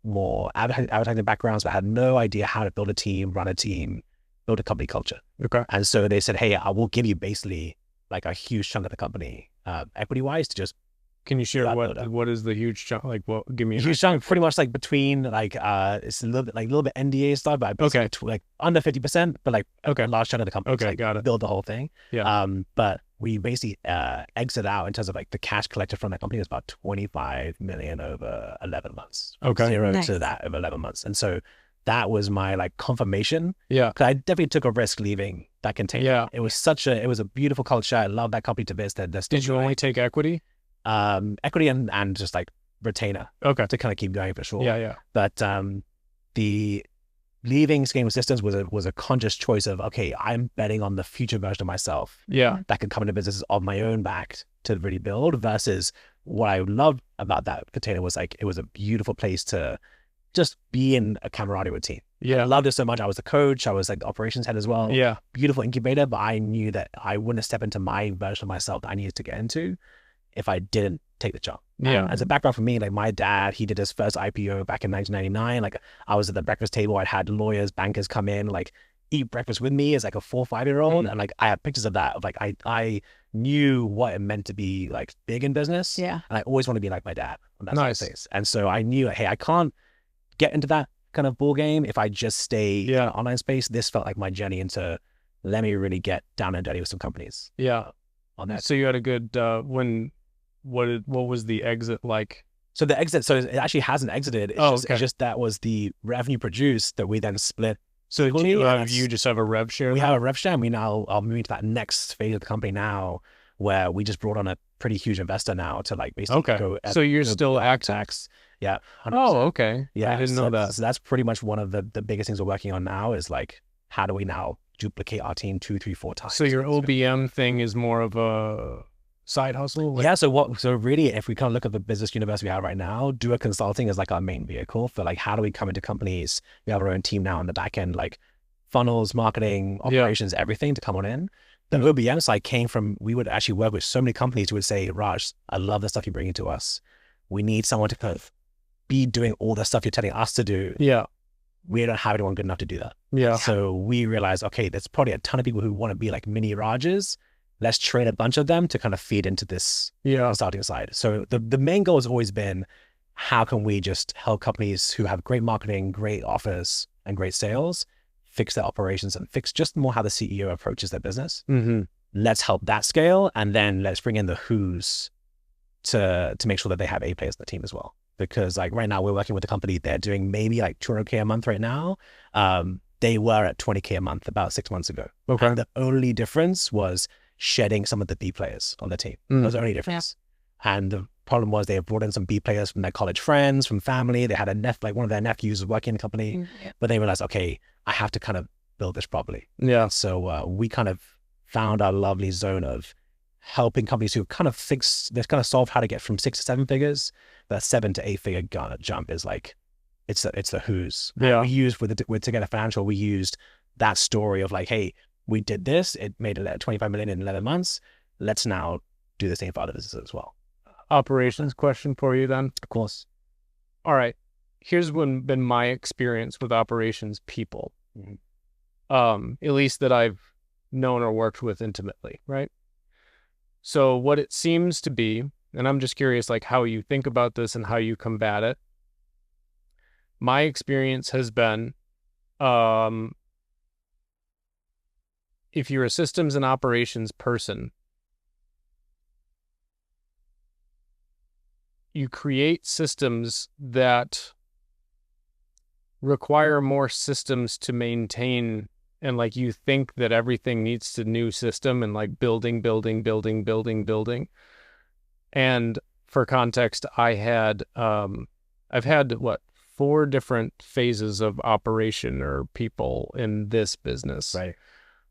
more advertising backgrounds, but had no idea how to build a team, run a team, build a company culture. Okay. And so they said, hey, I will give you basically like a huge chunk of the company equity wise to just. Can you share what is the huge chunk? Like, what? Give me a huge chunk. Pretty much like between like it's a little bit NDA stuff, but okay, like under 50%, but like okay, a large chunk of the company. Okay, like, got it. Build the whole thing. Yeah. But we basically exit out in terms of like the cash collected from that company is about 25 million over 11 months. Okay. Zero to that over 11 months, and so that was my like confirmation. Yeah. Because I definitely took a risk leaving that container. Yeah. It was a beautiful culture. I love that company to bits. Did you only take equity? Equity and just like retainer. Okay. To kind of keep going for sure. Yeah. But the leaving Scaling Systems was a conscious choice of, okay, I'm betting on the future version of myself. Yeah. That could come into businesses of my own back to really build, versus what I loved about that container was like, it was a beautiful place to just be in a camaraderie with team. Yeah. I loved it so much. I was the coach. I was like the operations head as well. Yeah. Beautiful incubator, but I knew that I wouldn't step into my version of myself that I needed to get into if I didn't take the job. Yeah. As a background for me, like my dad, he did his first IPO back in 1999. Like I was at the breakfast table. I'd had lawyers, bankers come in, like eat breakfast with me as like a 4 or 5 year old. And like, I had pictures of that of like, I knew what it meant to be like big in business. Yeah. And I always want to be like my dad. And that's nice. what it is. And so I knew, hey, I can't get into that kind of ball game if I just stay in the online space. This felt like my journey into, let me really get down and dirty with some companies. Yeah. On that. So you had a good, what was the exit like? So the exit, so it actually hasn't exited. It's just that was the revenue produced that we then split. So you just have a rev share? We have a rev share, and we now are moving to that next phase of the company now, where we just brought on a pretty huge investor now to like basically go. So you're still tax? Yeah. 100%. Oh, okay. Yeah. I didn't know that. So that's pretty much one of the biggest things we're working on now is like, how do we now duplicate our team 2, 3, 4 times? So your OBM thing is more of a side hustle? Like, so really, if we kind of look at the business universe we have right now, Dua Consulting is like our main vehicle for like, how do we come into companies? We have our own team now on the back end, like funnels, marketing, operations, everything to come on in. The OBM side came from, we would actually work with so many companies who would say, Raj, I love the stuff you're bringing to us. We need someone to kind of be doing all the stuff you're telling us to do. Yeah. We don't have anyone good enough to do that. Yeah. So we realized, okay, there's probably a ton of people who want to be like mini Rajas. Let's train a bunch of them to kind of feed into this consulting side. So the main goal has always been, how can we just help companies who have great marketing, great offers, and great sales fix their operations and fix just more how the CEO approaches their business. Mm-hmm. Let's help that scale, and then let's bring in the who's to make sure that they have A players on the team as well. Because like right now we're working with a company, they're doing maybe like 200K a month right now. They were at 20K a month about 6 months ago. Okay. And the only difference was shedding some of the B players on the team. That was the only difference. Yeah. And the problem was they had brought in some B players from their college friends, from family. They had one of their nephews was working in the company, but they realized, okay, I have to kind of build this properly. Yeah. So we kind of found our lovely zone of helping companies who kind of solve how to get from 6 to 7 figures. That 7 to 8 figure jump is like, it's the who's. Yeah. We used with Together Financial, we used that story of like, hey, we did this, it made 25 million in 11 months. Let's now do the same for other businesses as well. Operations question for you then. Of course. All right. Here's been my experience with operations people. Mm-hmm. At least that I've known or worked with intimately, right? So what it seems to be, and I'm just curious like how you think about this and how you combat it. My experience has been, if you're a systems and operations person, you create systems that require more systems to maintain, and like you think that everything needs a new system and like building. And for context, I've had what, 4 different phases of operation or people in this business. Right.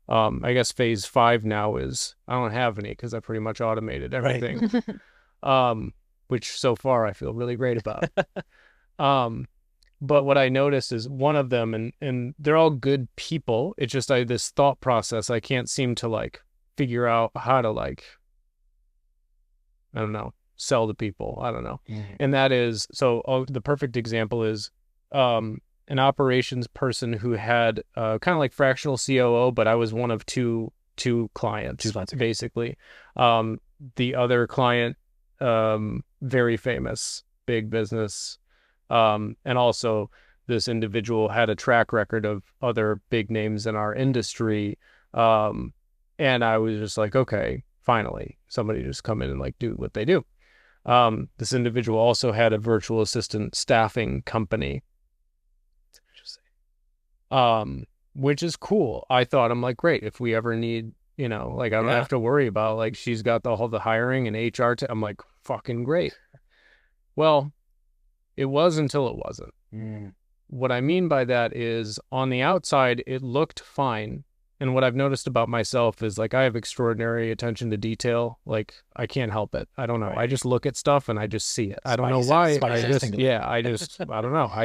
I guess phase 5 now is I don't have any because I pretty much automated everything. Which so far I feel really great about. But what I noticed is one of them, and they're all good people. It's just this thought process I can't seem to like figure out how to like, I don't know, sell to people. I don't know. And that is, the perfect example is an operations person who had kind of like fractional COO, but I was one of two clients, basically. The other client, very famous, big business. And also this individual had a track record of other big names in our industry. And I was just like, okay, finally, somebody just come in and like do what they do. This individual also had a virtual assistant staffing company. Which is cool. I thought, I'm like, great, if we ever need, you know, like I don't have to worry about, like, she's got all the hiring and HR. I'm like, fucking great. Well, it was until it wasn't. What I mean by that is on the outside, it looked fine. And what I've noticed about myself is like I have extraordinary attention to detail. Like I can't help it. I don't know. I just look at stuff and I just see it. I don't know why. I don't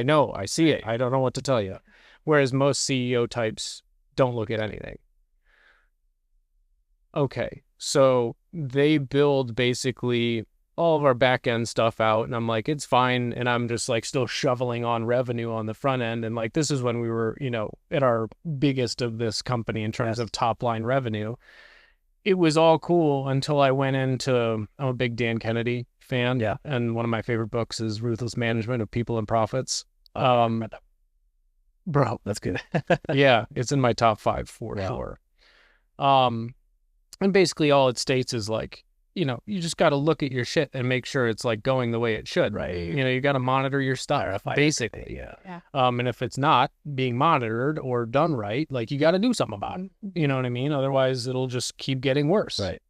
know. I see it. I don't know what to tell you. Whereas most CEO types don't look at anything. Okay. So they build basically all of our back end stuff out, and I'm like, it's fine. And I'm just like still shoveling on revenue on the front end. And like, this is when we were, you know, at our biggest of this company in terms of top line revenue. It was all cool until I went into, I'm a big Dan Kennedy fan. Yeah. And one of my favorite books is Ruthless Management of People and Profits. Bro, that's good. Yeah. It's in my top 5 for sure. And basically all it states is like, you know, you just got to look at your shit and make sure it's like going the way it should. Right. You know, you got to monitor your stuff, basically. Yeah. And if it's not being monitored or done right, like you got to do something about it. You know what I mean? Otherwise, it'll just keep getting worse. Right.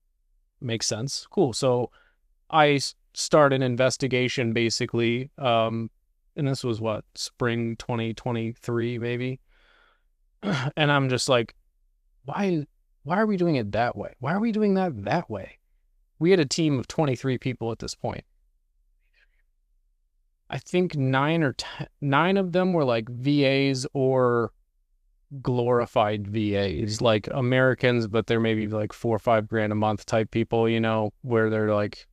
Makes sense. Cool. So I start an investigation basically. And this was what, spring 2023, maybe. And I'm just like, why are we doing it that way? Why are we doing that way? We had a team of 23 people at this point. I think 9 of them were like VAs or glorified VAs, like Americans, but they're maybe like $4 or $5 grand a month type people, you know, where they're like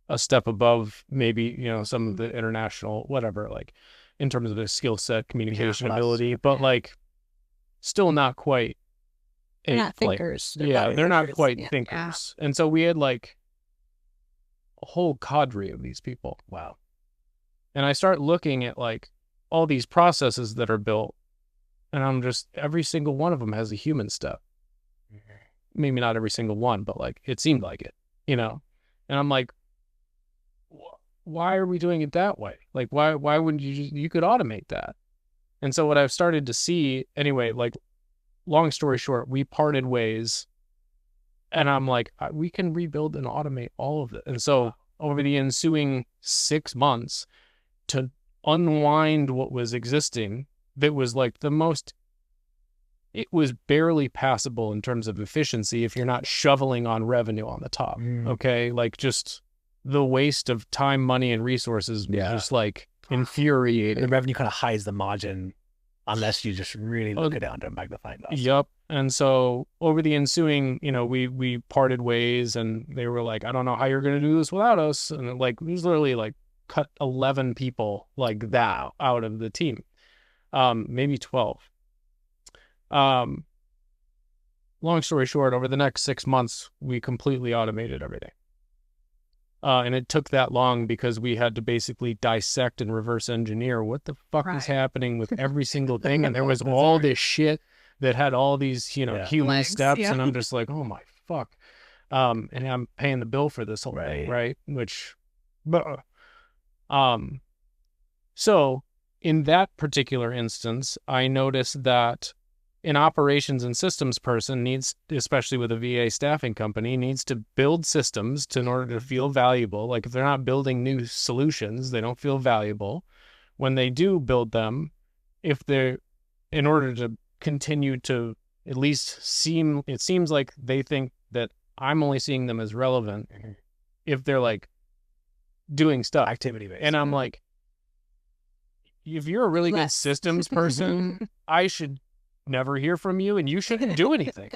a step above maybe, you know, some of the international, whatever, like in terms of their skill set, communication ability, but like still not quite. They're not thinkers. They're not quite thinkers. And so we had like a whole cadre of these people. Wow. And I start looking at like all these processes that are built, and I'm just, every single one of them has a human step. Maybe not every single one, but like it seemed like it, you know? And I'm like, why are we doing it that way? Like, why wouldn't you could automate that? And so what I've started to see anyway, like, long story short, we parted ways, and I'm like, we can rebuild and automate all of it. And so over the ensuing 6 months, to unwind what was existing, that was like it was barely passable in terms of efficiency if you're not shoveling on revenue on the top. Okay. Like just the waste of time, money, and resources was just like infuriating. The revenue kind of hides the margin unless you just really look at it under a magnifying glass. Yep. And so over the ensuing, you know, we parted ways, and they were like, I don't know how you're going to do this without us. And like, we was literally like cut 11 people like that out of the team. Maybe 12. Long story short, over the next 6 months, we completely automated everything. And it took that long because we had to basically dissect and reverse engineer what the fuck is happening with every single thing. And there was all this shit that had all these, you know, human steps. And I'm just like, oh my fuck. And I'm paying the bill for this whole thing, right? So in that particular instance, I noticed that an operations and systems person needs, especially with a VA staffing company, needs to build systems in order to feel valuable. Like if they're not building new solutions, they don't feel valuable. When they do build them, if they're, in order to continue to at least it seems like they think that I'm only seeing them as relevant if they're like doing stuff. Activity based. And I'm like, if you're a really good systems person, I should never hear from you and you shouldn't do anything.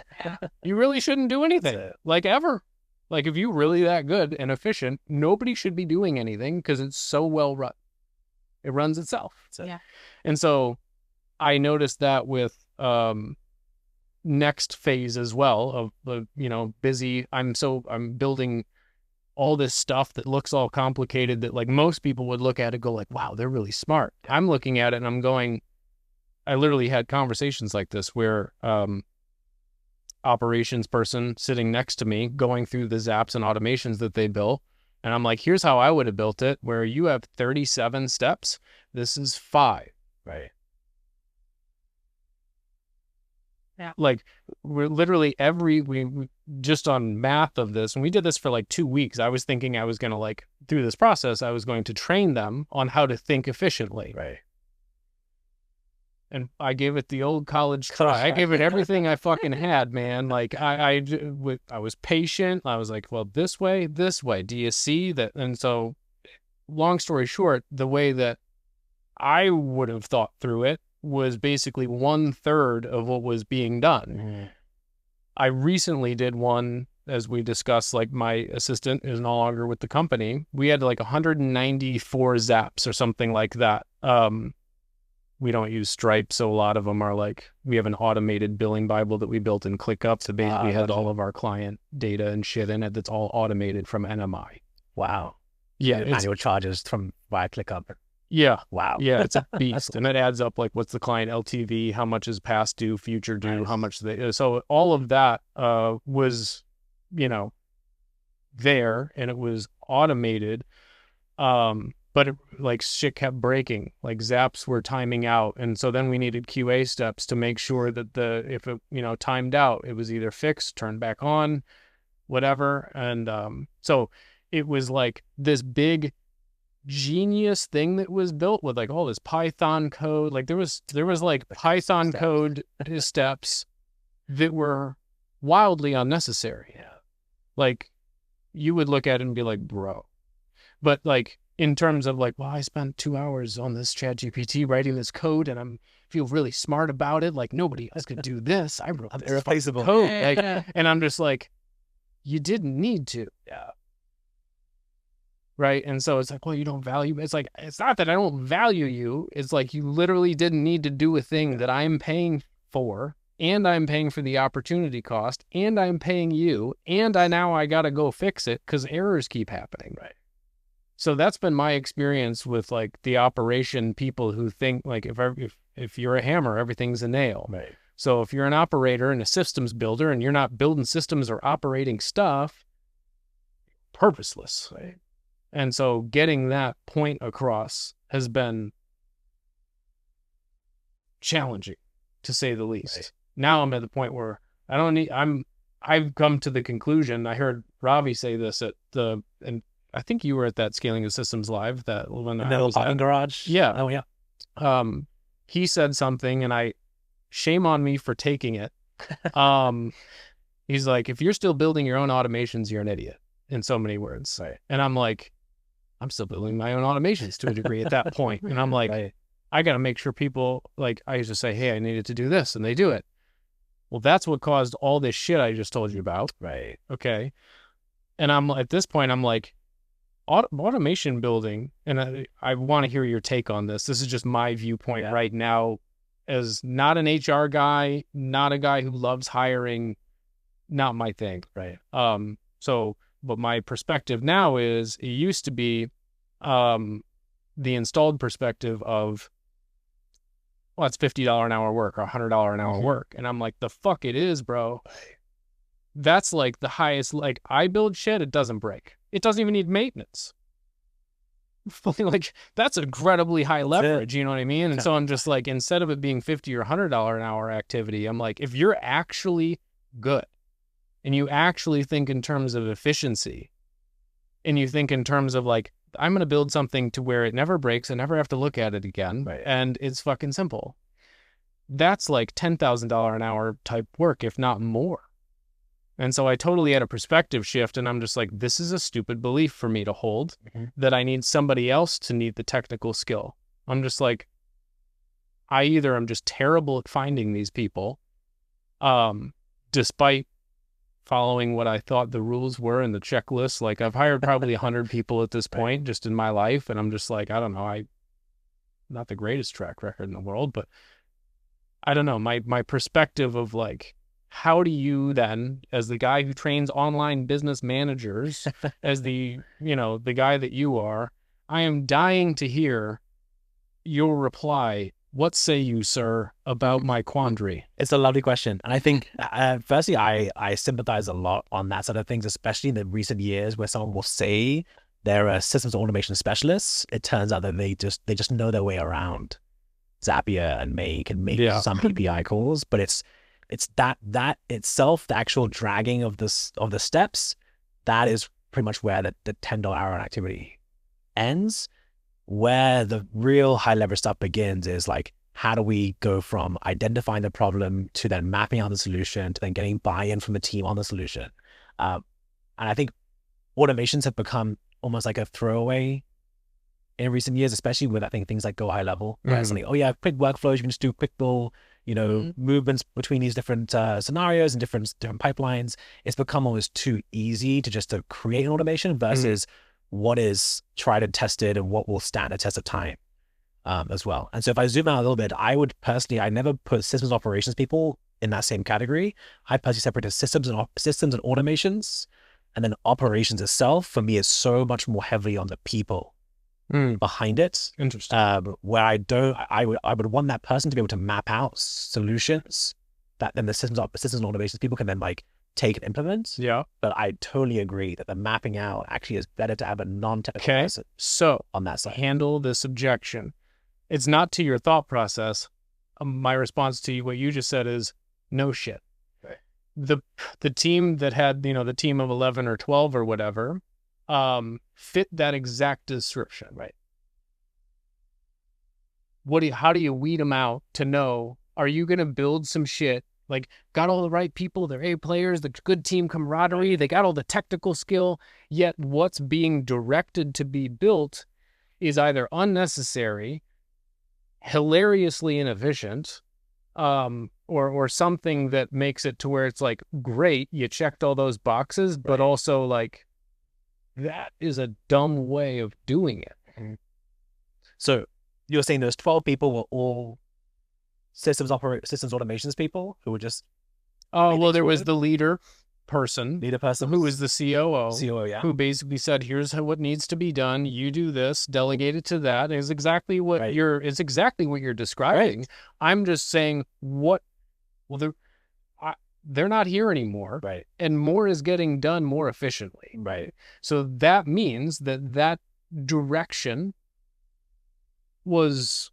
You really shouldn't do anything, like ever. Like if you're really that good and efficient, nobody should be doing anything because it's so well run. It runs itself. Yeah. And so I noticed that with next phase as well of the, you know, busy. I'm building all this stuff that looks all complicated that like most people would look at it and go like, wow, they're really smart. I'm looking at it and I'm going, I literally had conversations like this where operations person sitting next to me going through the zaps and automations that they built. And I'm like, here's how I would have built it, where you have 37 steps. This is 5. Right. Yeah. Like we're literally we just on math of this, and we did this for like 2 weeks. I was thinking I was going to like, through this process, I was going to train them on how to think efficiently. Right. And I gave it the old college try. I gave it everything I fucking had, man. Like I was patient. I was like, well, this way. Do you see that? And so long story short, the way that I would have thought through it was basically 1/3 of what was being done. Mm-hmm. I recently did one, as we discussed, like my assistant is no longer with the company. We had like 194 zaps or something like that. We don't use Stripe, so a lot of them are like, we have an automated billing Bible that we built in ClickUp. So basically had all of our client data and shit in it that's all automated from NMI. Wow. Yeah. Annual charges from via ClickUp. Yeah. Wow. Yeah, it's a beast. And it adds up like what's the client LTV, how much is past due, future due, Nice. how much so all of that was, you know, there and it was automated. But it, like shit kept breaking, like zaps were timing out. And so then we needed QA steps to make sure that if it, you know, timed out, it was either fixed, turned back on, whatever. And so it was like this big genius thing that was built with like all this Python code. Like there was like Python code steps that were wildly unnecessary. Yeah. Like you would look at it and be like, bro. But like in terms of like, well, I spent 2 hours on this ChatGPT writing this code and I feel really smart about it. Like nobody else could do this. I wrote this irreplaceable code. Like, and I'm just like, you didn't need to. Yeah. Right. And so it's like, well, you don't value me. It's like, it's not that I don't value you. It's like you literally didn't need to do a thing that I'm paying for, and I'm paying for the opportunity cost, and I'm paying you, and I got to go fix it because errors keep happening. Right. So that's been my experience with like the operation people who think like if you're a hammer, everything's a nail. Right. So if you're an operator and a systems builder and you're not building systems or operating stuff, purposeless. Right. And so getting that point across has been challenging, to say the least. Right. Now I'm at the point where I've come to the conclusion. I heard Ravi say this and I think you were at that Scaling of Systems Live that when And the parking garage. Yeah. Oh yeah. He said something and shame on me for taking it. He's like, if you're still building your own automations, you're an idiot, in so many words. Right. And I'm like, I'm still building my own automations to a degree at that point. And I'm like, Right. I got to make sure people, like, I used to say, hey, I needed to do this, and they do it. Well, that's what caused all this shit I just told you about. Right. Okay. And I'm at this point, I'm like, automation building, and I want to hear your take on this. This is just my viewpoint right now as not an HR guy, not a guy who loves hiring, not my thing. Right. But my perspective now is it used to be the installed perspective of, well, it's $50 an hour work or $100 an hour work. And I'm like, the fuck it is, bro. That's like the highest, like I build shit, it doesn't break. It doesn't even need maintenance. like that's incredibly high leverage, you know what I mean? And so I'm just like, instead of it being $50 or $100 an hour activity, I'm like, if you're actually good and you actually think in terms of efficiency and you think in terms of like, I'm going to build something to where it never breaks, I never have to look at it again, and it's fucking simple. That's like $10,000 an hour type work, if not more. And so I totally had a perspective shift, and I'm just like, this is a stupid belief for me to hold, that I need somebody else to need the technical skill. I'm just like, I either am just terrible at finding these people, despite following what I thought the rules were in the checklist. Like, I've hired probably 100 people at this point just in my life, and I'm just like, I don't know, not the greatest track record in the world, but I don't know, my perspective of like, how do you then, as the guy who trains online business managers, as the guy that you are, I am dying to hear your reply. What say you, sir, about my quandary? It's a lovely question. And I think, firstly, I sympathize a lot on that side of things, especially in the recent years where someone will say they're a systems automation specialist. It turns out that they just know their way around Zapier and make some PPI calls, but it's that itself, the actual dragging of the steps, that is pretty much where the $10 hour activity ends. Where the real high leverage stuff begins is like, how do we go from identifying the problem to then mapping out the solution to then getting buy-in from the team on the solution. And I think automations have become almost like a throwaway in recent years, especially with, I think, things like Go High Level, where it's like, oh yeah, quick workflows, you can just do quick little, movements between these different scenarios and different pipelines. It's become almost too easy to create an automation versus what is tried and tested and what will stand a test of time as well. And so if I zoom out a little bit, I would personally, I never put systems operations people in that same category. I personally separated systems and automations, and then operations itself for me is so much more heavily on the people behind it. Interesting. Where I would want that person to be able to map out solutions that then the systems and automations people can then like take and implement. Yeah. But I totally agree that the mapping out actually is better to have a non-technical person. So on that side, handle this objection. It's not to your thought process. My response to what you just said is no shit. Right. The team that had, the team of 11 or 12 or whatever, fit that exact description. Right. How do you weed them out to know, are you going to build some shit? Like, got all the right people, they're A players, the good team camaraderie, they got all the technical skill, yet what's being directed to be built is either unnecessary, hilariously inefficient, or something that makes it to where it's like, great, you checked all those boxes, but also like, that is a dumb way of doing it. So you're saying those 12 people were all systems automations people who were just... Oh, well, there was the leader person who was the COO, yeah, who basically said, here's what needs to be done. You do this, delegate it to that. It's exactly what you're describing. Right. I'm just saying they're not here anymore. Right. And more is getting done more efficiently. Right. So that means that direction was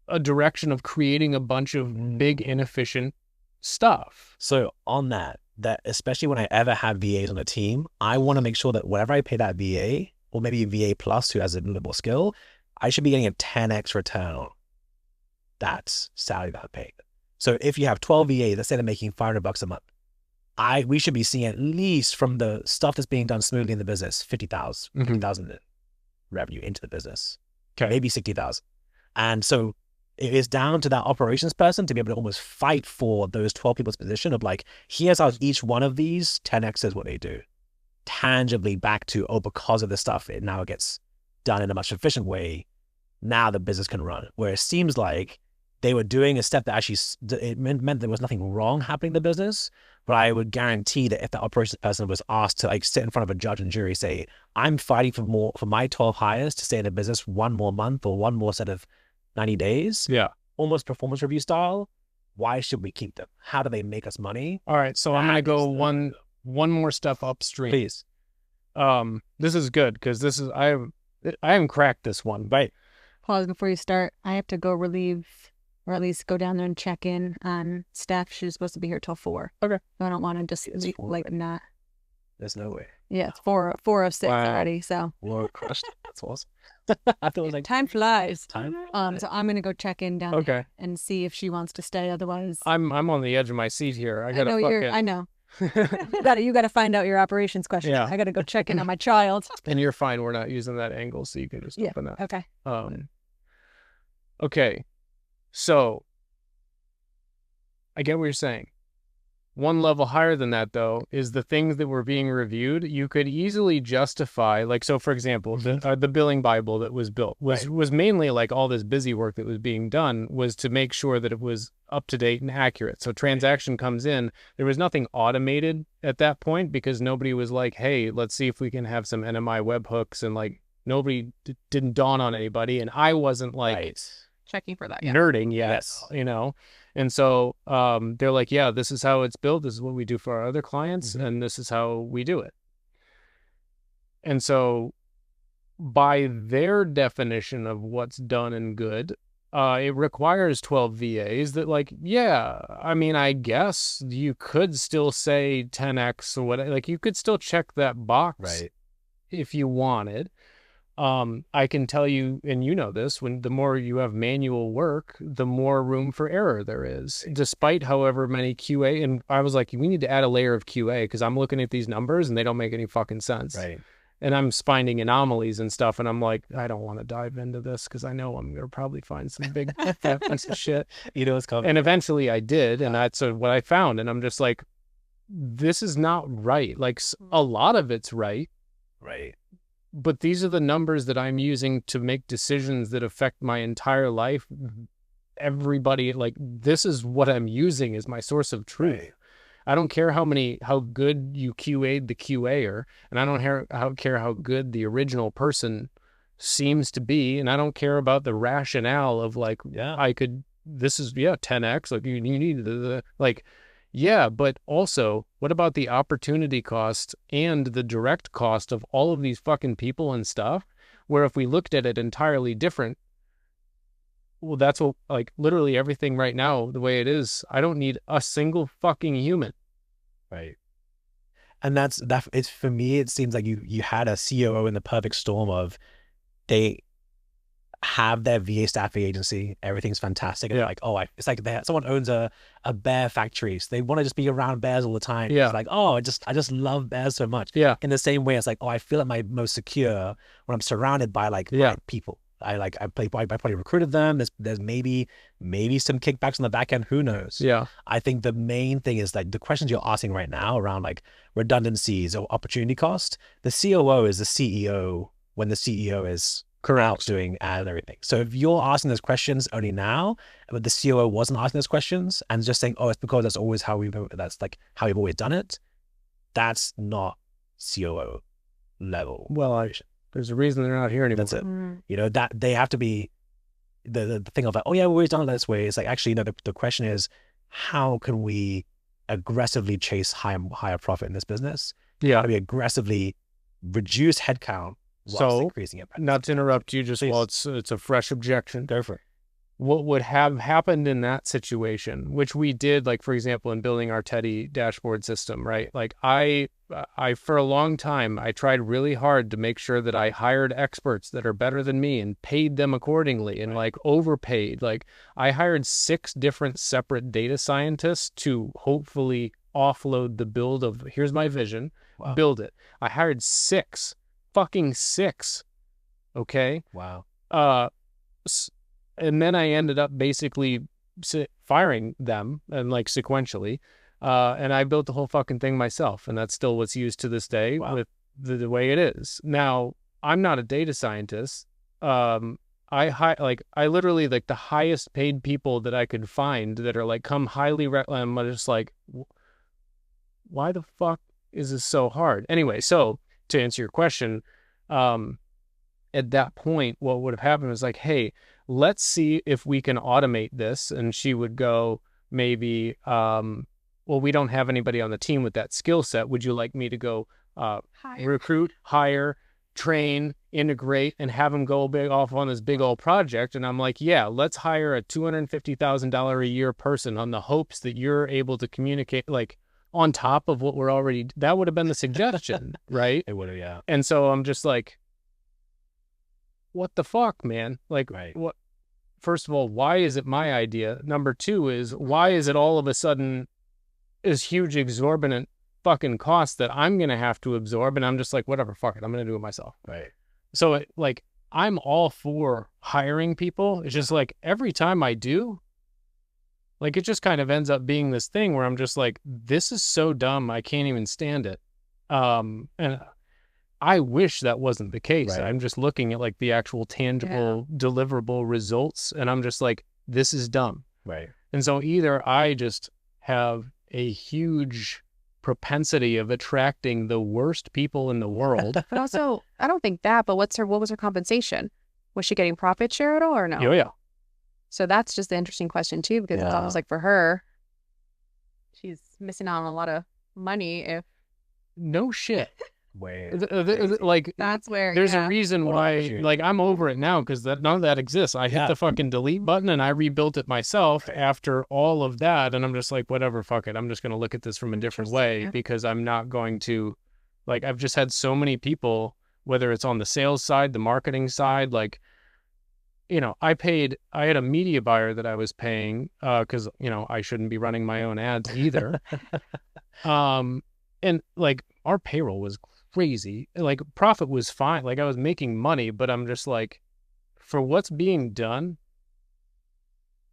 a direction of creating a bunch of big inefficient stuff. So on that especially when I ever have VAs on a team, I want to make sure that whatever I pay that VA, or maybe a VA plus who has a little more skill, I should be getting a 10x return on that salary that I paid. So if you have 12 VAs, let's say they're making $500 a month, we should be seeing at least from the stuff that's being done smoothly in the business, 50,000 revenue into the business. Okay. Maybe 60,000. And so it is down to that operations person to be able to almost fight for those 12 people's position of like, here's how each one of these 10x is what they do. Tangibly back to, because of this stuff, it now gets done in a much efficient way. Now the business can run. Where it seems like they were doing a step that actually, it meant there was nothing wrong happening in the business. But I would guarantee that if the operations person was asked to like sit in front of a judge and jury, say, I'm fighting for my 12 hires to stay in the business one more month or one more set of 90 days. Yeah. Almost performance review style. Why should we keep them? How do they make us money? All right. So I'm going to go one more step upstream. Please. This is good because this I haven't cracked this one. Right. Pause before you start. I have to go relieve, or at least go down there and check in on Steph. She's supposed to be here till 4. Okay. So I don't want to just like not. There's no way. Yeah, it's 4:06 already. So we're crushed. That's awesome. I thought it was like time flies. Time. So I'm gonna go check in down there and see if she wants to stay. Otherwise, I'm on the edge of my seat here. I gotta. I know. You gotta find out your operations question. Yeah. I gotta go check in on my child. And you're fine. We're not using that angle, so you can just open that. Okay. Okay. So I get what you're saying. One level higher than that, though, is the things that were being reviewed. You could easily justify, like, so for example, the billing Bible that was built was mainly like all this busy work that was being done was to make sure that it was up to date and accurate. So transaction comes in. There was nothing automated at that point because nobody was like, hey, let's see if we can have some NMI webhooks, and like nobody didn't dawn on anybody. And I wasn't like checking for that nerding yet, you know. And so they're like, yeah, this is how it's built. This is what we do for our other clients. And this is how we do it. And so by their definition of what's done and good, it requires 12 VAs that like, yeah, I mean, I guess you could still say 10X or whatever. Like you could still check that box if you wanted. I can tell you, and you know this, when the more you have manual work, the more room for error there is, despite however many QA. And I was like, we need to add a layer of QA because I'm looking at these numbers and they don't make any fucking sense. Right. And I'm finding anomalies and stuff. And I'm like, I don't want to dive into this because I know I'm going to probably find some big piece of shit. You know, it's coming. And eventually I did. And that's what I found. And I'm just like, this is not right. Like a lot of it's right. Right. But these are the numbers that I'm using to make decisions that affect my entire life. Everybody, like, this is what I'm using as my source of truth. Right. I don't care how good you QA'd the QAer, and I don't care how good the original person seems to be, and I don't care about the rationale of like, this is 10X, like you need the like. Yeah, but also, what about the opportunity cost and the direct cost of all of these fucking people and stuff? Where if we looked at it entirely different, well, that's what, like, literally everything right now, the way it is, I don't need a single fucking human. Right. And it's for me, it seems like you had a COO in the perfect storm of they have their VA staffing agency, everything's fantastic. And like, it's like someone owns a bear factory, so they want to just be around bears all the time. It's like, I just love bears so much. In the same way, it's like, I feel at my most secure when I'm surrounded by like people. I probably recruited them. There's maybe some kickbacks on the back end. Who knows? I think the main thing is like the questions you're asking right now around like redundancies or opportunity cost. The COO is the CEO when the CEO is out doing and everything. So if you're asking those questions only now, but the COO wasn't asking those questions and just saying, it's because that's always how we've always done it, that's not COO level. Well, there's a reason they're not here anymore. That's it. You know, that they have to be the thing of like, we've always done it this way. It's like, actually, no, the question is, how can we aggressively chase higher profit in this business? How do we aggressively reduce headcount? So, not to interrupt you, just while it's a fresh objection. Go for it. What would have happened in that situation, which we did, like, for example, in building our Teddy dashboard system, right? Like, I for a long time, I tried really hard to make sure that I hired experts that are better than me and paid them accordingly and, like, overpaid. Like, I hired 6 different separate data scientists to hopefully offload the build of, here's my vision, build it. I hired 6. Fucking 6. Okay. Wow. And then I ended up basically firing them and like sequentially. And I built the whole fucking thing myself. And that's still what's used to this day with the way it is. Now, I'm not a data scientist. I literally like the highest paid people that I could find that are like come highly, I'm just like, why the fuck is this so hard? Anyway, so to answer your question, at that point, what would have happened was like, hey, let's see if we can automate this. And she would go, maybe, well, we don't have anybody on the team with that skill set. Would you like me to go recruit, hire, train, integrate, and have them go big off on this big old project. And I'm like, yeah, let's hire a $250,000 a year person on the hopes that you're able to communicate like on top of what we're already, that would have been the suggestion, right? It would have, yeah. And so I'm just like, what the fuck, man? Like, what? First of all, why is it my idea? Number two is, why is it all of a sudden this huge exorbitant fucking cost that I'm going to have to absorb? And I'm just like, whatever, fuck it. I'm going to do it myself. Right. So like, I'm all for hiring people. It's just like every time I do, like, it just kind of ends up being this thing where I'm just like, this is so dumb. I can't even stand it. And I wish that wasn't the case. Right. I'm just looking at like the actual tangible deliverable results. And I'm just like, this is dumb. Right. And so either I just have a huge propensity of attracting the worst people in the world. But also, I don't think that, but what was her compensation? Was she getting profit share at all or no? Oh, yeah. So that's just the interesting question too, because it's almost like for her, she's missing out on a lot of money if... No shit. Wait. Like, that's where there's a reason why, like, I'm over it now because none of that exists. I hit the fucking delete button and I rebuilt it myself after all of that. And I'm just like, whatever, fuck it. I'm just going to look at this from a different way because I'm not going to, like, I've just had so many people, whether it's on the sales side, the marketing side, like, you know, I had a media buyer that I was paying because, you know, I shouldn't be running my own ads either. And like our payroll was crazy. Like profit was fine. Like I was making money, but I'm just like, for what's being done,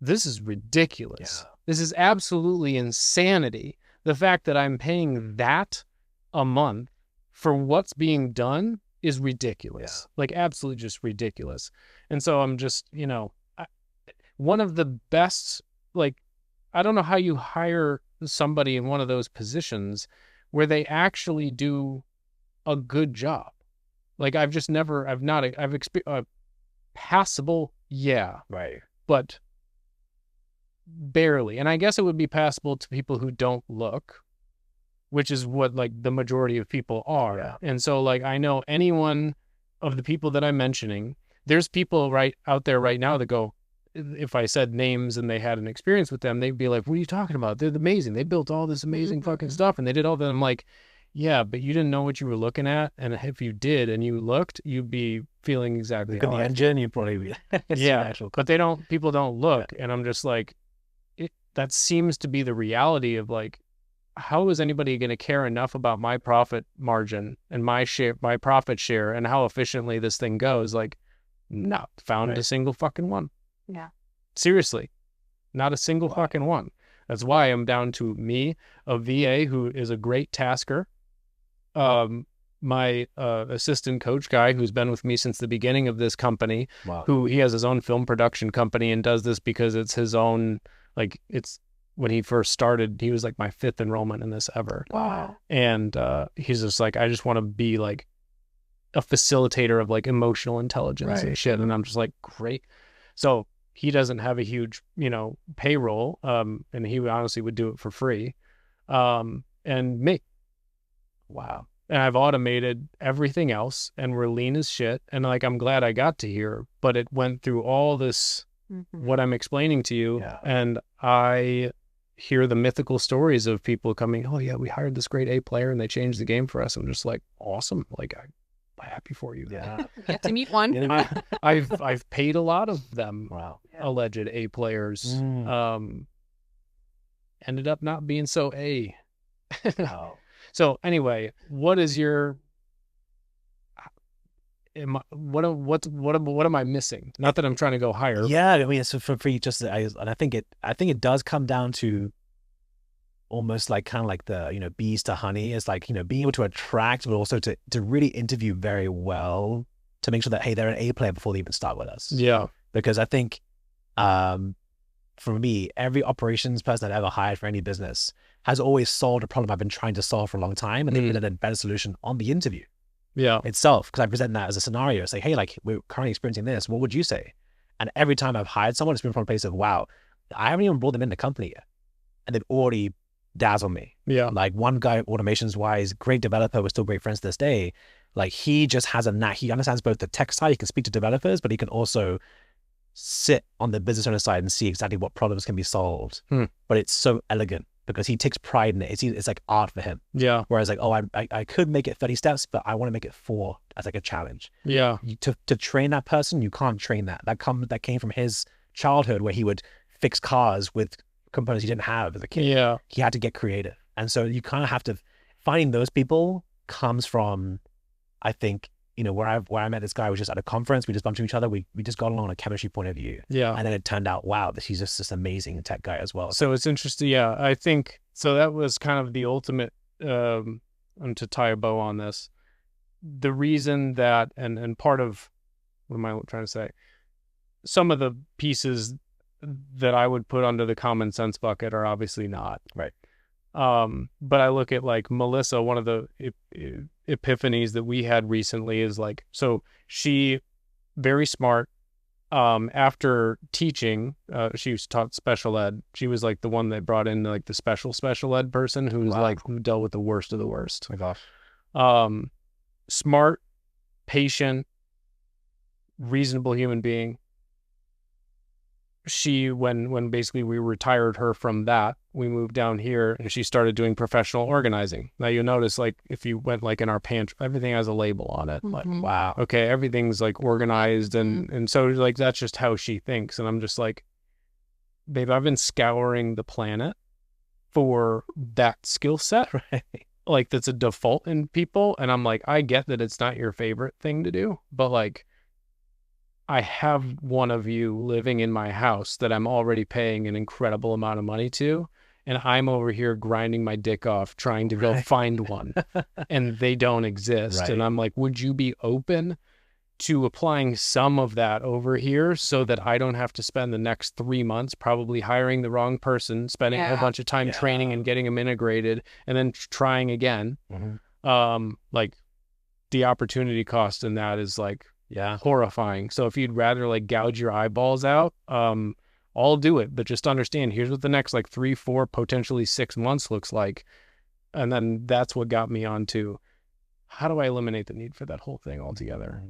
this is ridiculous. Yeah. This is absolutely insanity. The fact that I'm paying that a month for what's being done is ridiculous. Like absolutely just ridiculous. And so I'm just, you know, one of the best, like, I don't know how you hire somebody in one of those positions where they actually do a good job. Like I've passable. Yeah. Right. But barely. And I guess it would be passable to people who don't look, which is what like the majority of people are. Yeah. And so like, I know anyone of the people that I'm mentioning, there's people right out there right now that go, if I said names and they had an experience with them, they'd be like, what are you talking about? They're amazing. They built all this amazing fucking stuff and they did all that. I'm like, yeah, but you didn't know what you were looking at. And if you did and you looked, you'd be feeling exactly Look at the engine, you'd probably be. Yeah, but people don't look. Yeah. And I'm just like, that seems to be the reality of like, how is anybody going to care enough about my profit margin and my profit share and how efficiently this thing goes? Like, not found a single fucking one. Yeah. Seriously, not a single fucking one. That's why I'm down to me, a VA who is a great tasker, my assistant coach guy who's been with me since the beginning of this company, who he has his own film production company and does this because it's his own, like it's when he first started, he was like my 5th enrollment in this ever. Wow. And he's just like, I just want to be like a facilitator of like emotional intelligence and shit. And I'm just like, great. So he doesn't have a huge, you know, payroll. And he honestly would do it for free. And me. Wow. And I've automated everything else and we're lean as shit. And like, I'm glad I got to here, but it went through all this, what I'm explaining to you. Yeah. And I hear the mythical stories of people coming, oh yeah, we hired this great A player and they changed the game for us. I'm just like, awesome. Like I'm happy for you. Yeah. Get to meet one. I've paid a lot of them. Wow. Alleged A players. Ended up not being so A. Wow. So anyway, what is your what am I missing? Not that I'm trying to go higher. Yeah, I mean, it's for you just, and I think it does come down to almost like kind of like the, you know, bees to honey. It's like, you know, being able to attract, but also to really interview very well to make sure that, hey, they're an A player before they even start with us. Yeah. Because I think, for me, every operations person I've ever hired for any business has always solved a problem I've been trying to solve for a long time, and they've presented a better solution on the interview itself. Because I present that as a scenario, say, hey, like we're currently experiencing this. What would you say? And every time I've hired someone, it's been from a place of, wow, I haven't even brought them in the company yet, and they've already dazzled me. Yeah. Like one guy, automations wise, great developer, we're still great friends to this day. Like he just has a knack. He understands both the tech side. He can speak to developers, but he can also sit on the business owner side and see exactly what problems can be solved. But it's so elegant because he takes pride in it. It's like art for him. Yeah. Whereas like, oh, I could make it 30 steps, but I want to make it 4 as like a challenge. Yeah. To train that person, you can't train that. That came from his childhood where he would fix cars with components he didn't have as a kid. Yeah. He had to get creative. And so you kind of have to, finding those people comes from, I think, you know, where I met this guy was just at a conference. We just bumped into each other. We just got along on a chemistry point of view. Yeah. And then it turned out, wow, he's just this amazing tech guy as well. So it's interesting. Yeah. I think, so that was kind of the ultimate, and to tie a bow on this, the reason that, and part of, what am I trying to say? Some of the pieces that I would put under the common sense bucket are obviously not. Right. But I look at like Melissa, one of the epiphanies that we had recently is like, so she very smart. After teaching, she was taught special ed. She was like the one that brought in like the special ed person who's who dealt with the worst of the worst. Oh my gosh. Smart, patient, reasonable human being. She, when basically we retired her from that, we moved down here and she started doing professional organizing. Now you'll notice, like, if you went like in our pantry, everything has a label on it. Like, wow, okay, everything's like organized, and so like that's just how she thinks. And I'm just like, babe, I've been scouring the planet for that skill set, Right. like that's a default in people. And I'm like, I get that it's not your favorite thing to do, but like, I have one of you living in my house that I'm already paying an incredible amount of money to, and I'm over here grinding my dick off trying to go find one, and they don't exist. Right. And I'm like, would you be open to applying some of that over here so that I don't have to spend the next 3 months probably hiring the wrong person, spending a bunch of time training and getting them integrated, and then trying again? Like the opportunity cost in that is like, horrifying. So if you'd rather like gouge your eyeballs out, I'll do it. But just understand, here's what the next like 3, 4, potentially 6 months looks like. And then that's what got me onto, how do I eliminate the need for that whole thing altogether?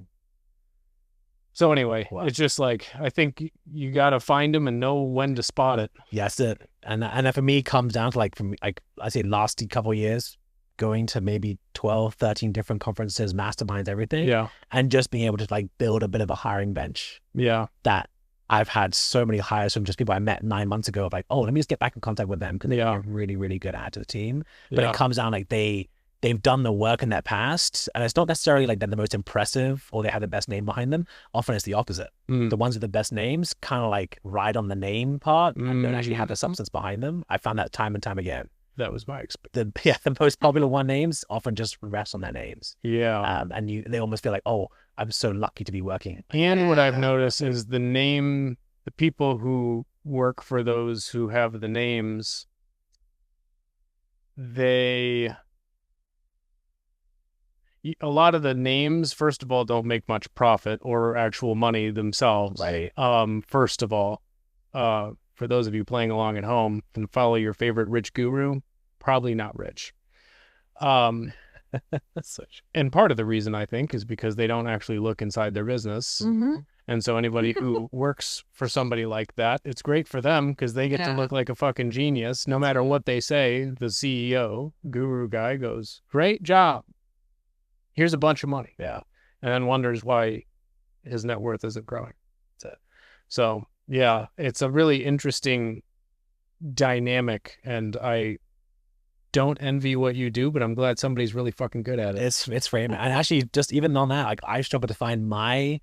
So anyway, it's just like, I think you got to find them and know when to spot it. Yes, it. And that for me comes down to like, from like, I say last couple of years, going to maybe 12, 13 different conferences, masterminds, everything. Yeah. And just being able to like build a bit of a hiring bench. Yeah. That I've had so many hires from just people I met 9 months ago of like, oh, let me just get back in contact with them because they're really, really good at to the team. But it comes down like they've done the work in their past, and it's not necessarily like they're the most impressive or they have the best name behind them. Often it's the opposite. The ones with the best names kind of like ride on the name part and don't actually have the substance behind them. I found that time and time again. That was my experience. The most popular one names often just rest on their names. Yeah. And they almost feel like, oh, I'm so lucky to be working. And what I've noticed is the people who work for those who have the names, a lot of the names, first of all, don't make much profit or actual money themselves. Right. First of all, for those of you playing along at home and follow your favorite rich guru, probably not rich. And part of the reason I think is because they don't actually look inside their business. And so anybody who works for somebody like that, it's great for them because they get to look like a fucking genius. No matter what they say, the CEO, guru guy goes, great job. Here's a bunch of money. Yeah. And then wonders why his net worth isn't growing. That's it. So yeah, it's a really interesting dynamic, and I don't envy what you do, but I'm glad somebody's really fucking good at it. It's frame. And actually, just even on that, like I struggled to find my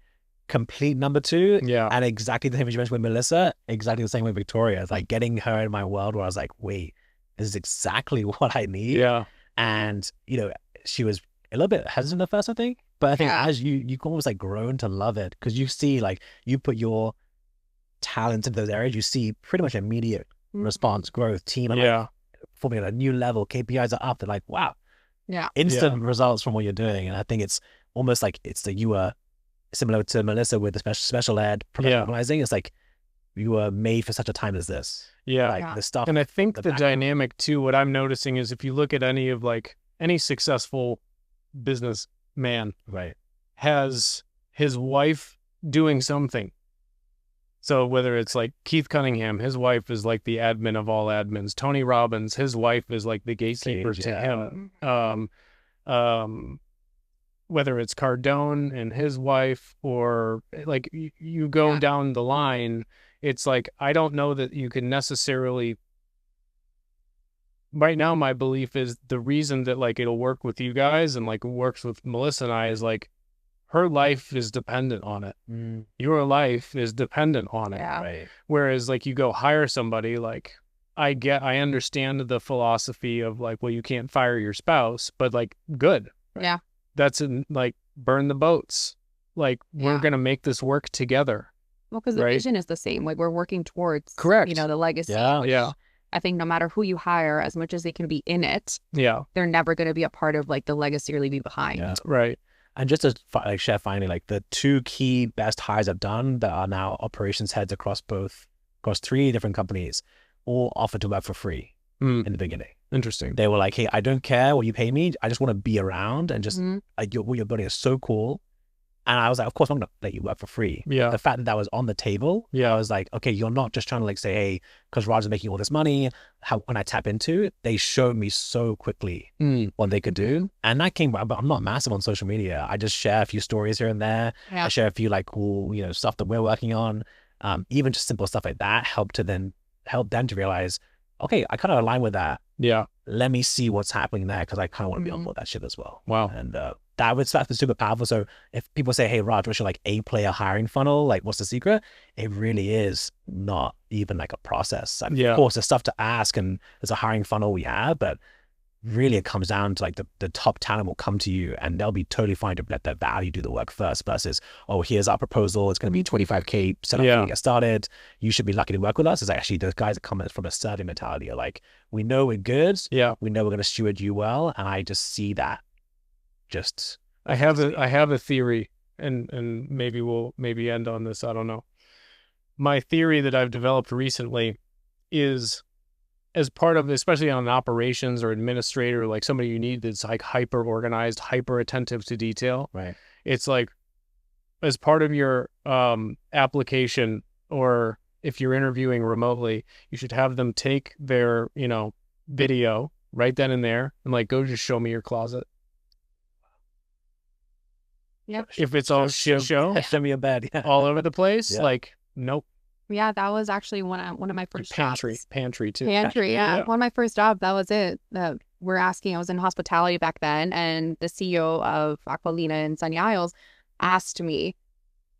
complete number 2. Yeah. And exactly the same as you mentioned with Melissa, exactly the same with Victoria. It's like getting her in my world where I was like, wait, this is exactly what I need. Yeah. And, you know, she was a little bit hesitant at first, I think. But I think as you almost like grown to love it, because you see like you put your talents into those areas, you see pretty much immediate response, growth, team, and like forming at a new level, KPIs are up. They're like, wow, instant results from what you're doing. And I think it's almost like you were similar to Melissa with the special ed professionalizing. It's like you were made for such a time as this. Like the stuff. And I think the dynamic too, what I'm noticing is if you look at any successful business man Right. has his wife doing something. So whether it's like Keith Cunningham, his wife is like the admin of all admins. Tony Robbins, his wife is like the gatekeeper to him. Whether it's Cardone and his wife, or like you go down the line, it's like, I don't know that you can necessarily. Right now, my belief is the reason that like it'll work with you guys and like works with Melissa and I is like, her life is dependent on it. Your life is dependent on it. Yeah. Right. Whereas like you go hire somebody, like I understand the philosophy of like, well, you can't fire your spouse, but like, good. Yeah. That's like, burn the boats. Like, we're going to make this work together. Well, because the vision is the same. Like, we're working towards, correct, the legacy. Yeah. Yeah. I think no matter who you hire, as much as they can be in it, they're never going to be a part of like the legacy you're leaving behind. Yeah. Right. And just to like share finally, like the 2 key best hires I've done that are now operations heads across 3 different companies, all offered to work for free in the beginning. Interesting. They were like, hey, I don't care what you pay me. I just want to be around and just like what you're building is so cool. And I was like, of course, I'm going to let you work for free. Yeah. The fact that that was on the table, I was like, okay, you're not just trying to like say, hey, because Raj is making all this money, how can I tap into it? They showed me so quickly what they could do. And that came, but I'm not massive on social media. I just share a few stories here and there. Yeah. I share a few like cool, stuff that we're working on. Even just simple stuff like that help them to realize, okay, I kind of align with that. Yeah. Let me see what's happening there because I kind of want to be on board that shit as well. Wow. And that's super powerful. So if people say, hey, Raj, what's your like A-player hiring funnel? Like, what's the secret? It really is not even like a process. Of course, there's stuff to ask and there's a hiring funnel we have, but really it comes down to like the top talent will come to you and they'll be totally fine to let their value do the work first versus, oh, here's our proposal. It's going to be 25K set up to get started. You should be lucky to work with us. It's actually those guys that come from a serving mentality are like, we know we're good. Yeah. We know we're going to steward you well. And I just see that. I have a theory and maybe we'll end on this. I don't know. My theory that I've developed recently is, as part of, especially on an operations or administrator, like somebody you need that's like hyper organized, hyper attentive to detail. Right. It's like, as part of your application, or if you're interviewing remotely, you should have them take their, video right then and there and like, go just show me your closet. Yep. If it's all shit show, show me a bed all over the place, like, nope. Yeah, that was actually one of my first jobs. Pantry too. Pantry, yeah. One of my first jobs, that was it. I was in hospitality back then, and the CEO of Aqualina in Sunny Isles asked me,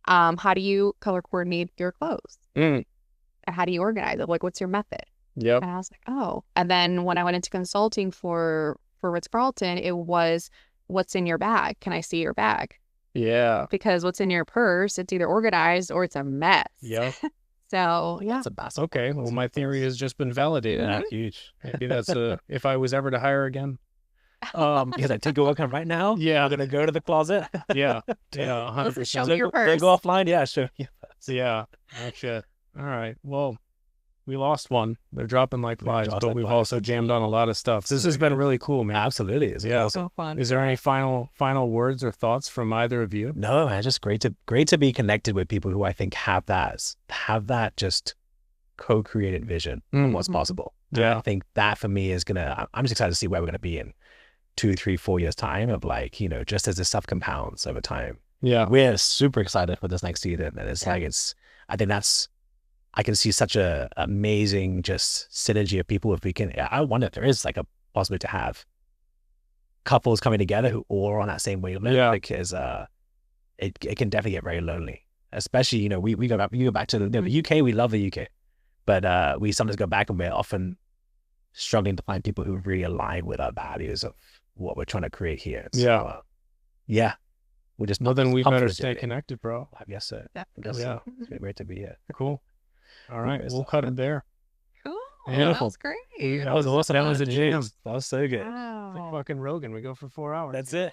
how do you color coordinate your clothes? And how do you organize it? Like, what's your method? Yep. And I was like, oh. And then when I went into consulting for Ritz-Carlton, it was, what's in your bag? Can I see your bag? Yeah. Because what's in your purse, it's either organized or it's a mess. Yep. So, yeah. That's a bastard. Okay. Well, my theory has just been validated. That's huge. Maybe that's if I was ever to hire again. Because I take a work on right now. Yeah. I'm going to go to the closet. Yeah. 100%. Show me your purse. They go offline. Yeah, sure. Yeah. Oh, shit. All right. Well, we lost one. They're dropping like flies, but we've also jammed on a lot of stuff. This has been really cool, man. Absolutely. Yeah. So fun. Is there any final words or thoughts from either of you? No, man. Just great to be connected with people who I think have that just co-created vision of what's possible. Yeah. And I think that for me is I'm just excited to see where we're gonna be in 2, 3, 4 years time of like, just as this stuff compounds over time. Yeah. We're super excited for this next season. And it's I think I can see such a amazing just synergy of people. If we can, I wonder if there is like a possibility to have couples coming together who all are on that same wavelength, because it can definitely get very lonely. Especially, we go back to the UK. We love the UK, but we sometimes go back and we're often struggling to find people who really align with our values of what we're trying to create here. So, we're just then we better stay connected, bro. Yes, sir. Yeah. It's been great to be here. Cool. All right, we'll cut it there. Cool. Beautiful. That was great. That was awesome. That was a jam. That was so good. Wow. Like fucking Rogan. We go for 4 hours. That's it.